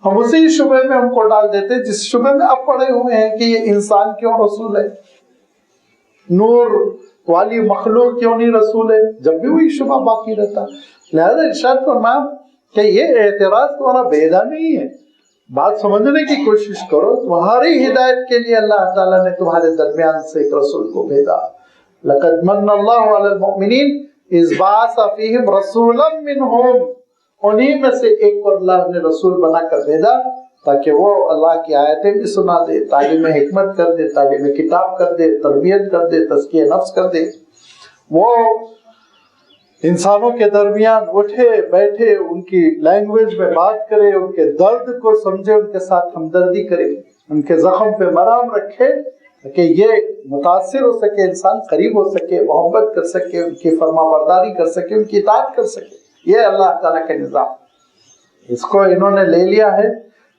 ہم اسی شبہ میں ان کو ڈال دیتے جس شبہ میں اب پڑے ہوئے ہیں کہ یہ انسان کیوں رسول ہے، نور والی مخلوق کیوں نہیں رسول ہے، جب بھی وہی شبہ باقی رہتا۔ لہذا ارشاد فرمایا کہ یہ اعتراض تمہارا بیدا نہیں ہے، بات سمجھنے کی کوشش کرو، تمہاری ہدایت کے لیے اللہ تعالیٰ نے تمہارے درمیان سے ایک رسول کو بھیجا۔ لَقَدْ مَنَّ اللَّهُ عَلَى الْمُؤْمِنِينَ إِذْ بَعَثَ فِيهِمْ رَسُولًا مِّنْهُمْ، انہی میں سے ایک کو اللہ نے رسول بنا کر بھیجا تاکہ وہ اللہ کی آیتیں بھی سنا دے، تعلیم حکمت کر دے، تعلیم کتاب کر دے، تربیت کر دے، تزکیہ نفس کر دے، وہ انسانوں کے درمیان اٹھے بیٹھے ان کی لینگویج میں بات کرے، ان کے درد کو سمجھے، ان کے ساتھ ہمدردی کرے، ان کے زخم پہ مرہم رکھے کہ یہ متاثر ہو سکے، انسان قریب ہو سکے، محبت کر سکے، ان کی فرما برداری کر سکے، ان کی اطاعت کر سکے۔ یہ اللہ تعالیٰ کا نظام، اس کو انہوں نے لے لیا ہے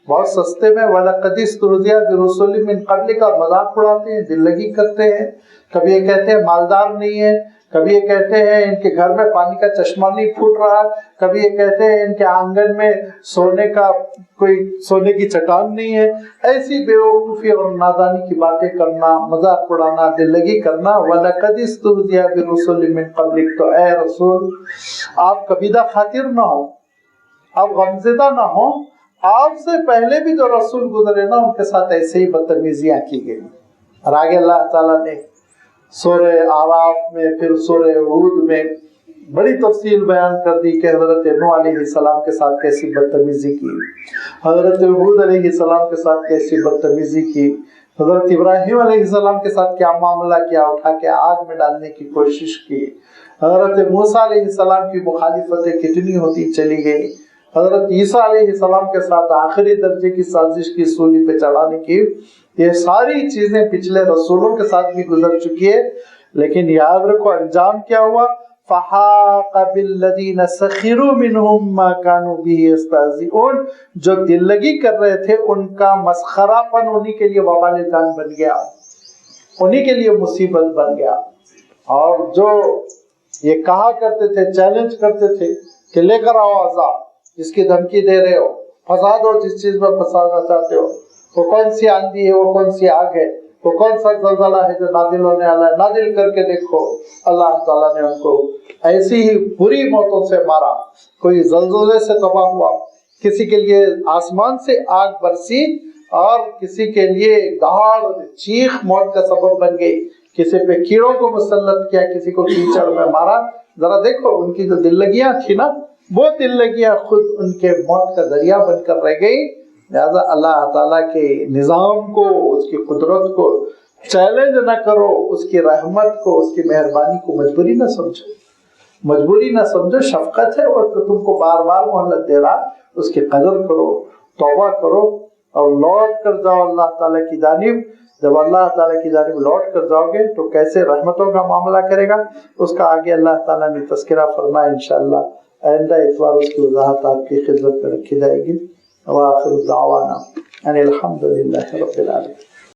بہت سستے میں۔ وَلَقَدِ اسْتُهْزِئَ بِرُسُلٍ مِّن قَبْلِكَ، مذاق اڑاتے ہیں، دل لگی کرتے ہیں، کبھی یہ کہتے ہیں مالدار نہیں ہے، کبھی یہ کہتے ہیں ان کے گھر میں پانی کا چشمہ نہیں پھوٹ رہا، کبھی یہ کہتے ہیں ان کے آنگن میں سونے کی چٹان نہیں ہے۔ ایسی بے وقوفی اور نادانی کی باتیں کرنا، مذاق اڑانا، دل لگی کرنا۔ وَلَقَدِ اسْتُهْزِئَ بِرُسُلٍ مِّن قَبْلِكَ، تو اے رسول آپ کبیدہ خاطر نہ ہو، آپ غمزدہ نہ ہو، آپ سے پہلے بھی جو رسول گزرے نا ان کے ساتھ ایسے ہی بدتمیزیاں کی گئی۔ اور آگے اللہ تعالیٰ نے سورہ اعراف میں، پھر سورہ ہود میں بڑی تفصیل بیان کر دی کہ حضرت نوح علیہ السلام کے ساتھ کیسی بدتمیزی کی، حضرت ہود علیہ السلام کے ساتھ کیسی بدتمیزی کی، حضرت ابراہیم علیہ السلام کے ساتھ کیا معاملہ کیا، اٹھا کے آگ میں ڈالنے کی کوشش کی، حضرت موسیٰ علیہ السلام کی مخالفتیں کتنی ہوتی چلی گئی، حضرت عیسیٰ علیہ السلام کے ساتھ آخری درجے کی سازش کی سولی پہ چڑھانے کی۔ یہ ساری چیزیں پچھلے رسولوں کے ساتھ بھی گزر چکی ہے، لیکن یاد رکھو انجام کیا ہوا؟ فَحَاقَ بِالَّذِينَ سَخِرُوا مِنْهُمْ مَا كَانُوا بِهِ يَسْتَهْزِئُونَ، جو دل لگی کر رہے تھے ان کا مسخرہ پن انہی کے لیے وبال جان بن گیا، انہی کے لیے مصیبت بن گیا۔ اور جو یہ کہا کرتے تھے، چیلنج کرتے تھے کہ لے کر آؤ عذاب، جس کی دھمکی دے رہے ہو، فساد ہو جس چیز میں پھنسانا چاہتے ہو، وہ کون سی آندھی ہے، وہ کون سی آگ ہے، وہ کون سا زلزلہ ہے جو نازل ہونے والا ہے، نازل کر کے دیکھو۔ اللہ تعالیٰ نے ان کو ایسی ہی بری موتوں سے مارا، کوئی زلزلے سے تباہ ہوا، کسی کے لیے آسمان سے آگ برسی اور کسی کے لیے دہاڑ چیخ موت کا سبب بن گئی، کسی پہ کیڑوں کو مسلط کیا، کسی کو کیچڑ میں مارا۔ ذرا دیکھو ان کی جو دل لگیاں تھی نا، وہ دل لگیاں خود ان کے موت کا ذریعہ بن کر رہ گئی۔ لہذا اللہ تعالیٰ کے نظام کو، اس کی قدرت کو چیلنج نہ کرو، اس کی رحمت کو، اس کی مہربانی کو مجبوری نہ سمجھو، مجبوری نہ سمجھو، شفقت ہے وہ تو تم کو بار بار مہلت دے رہا، اس کی قدر کرو، توبہ کرو اور لوٹ کر جاؤ اللہ تعالیٰ کی جانب۔ جب اللہ تعالیٰ کی جانب لوٹ کر جاؤ گے تو کیسے رحمتوں کا معاملہ کرے گا، اس کا آگے اللہ تعالیٰ نے تذکرہ فرمایا انشاءاللہ۔ آئندہ اتوار اس کی وضاحت آپ کی خدمت میں رکھی جائے گی۔ وآخر دعوانا ان الحمد للہ رب العالمین۔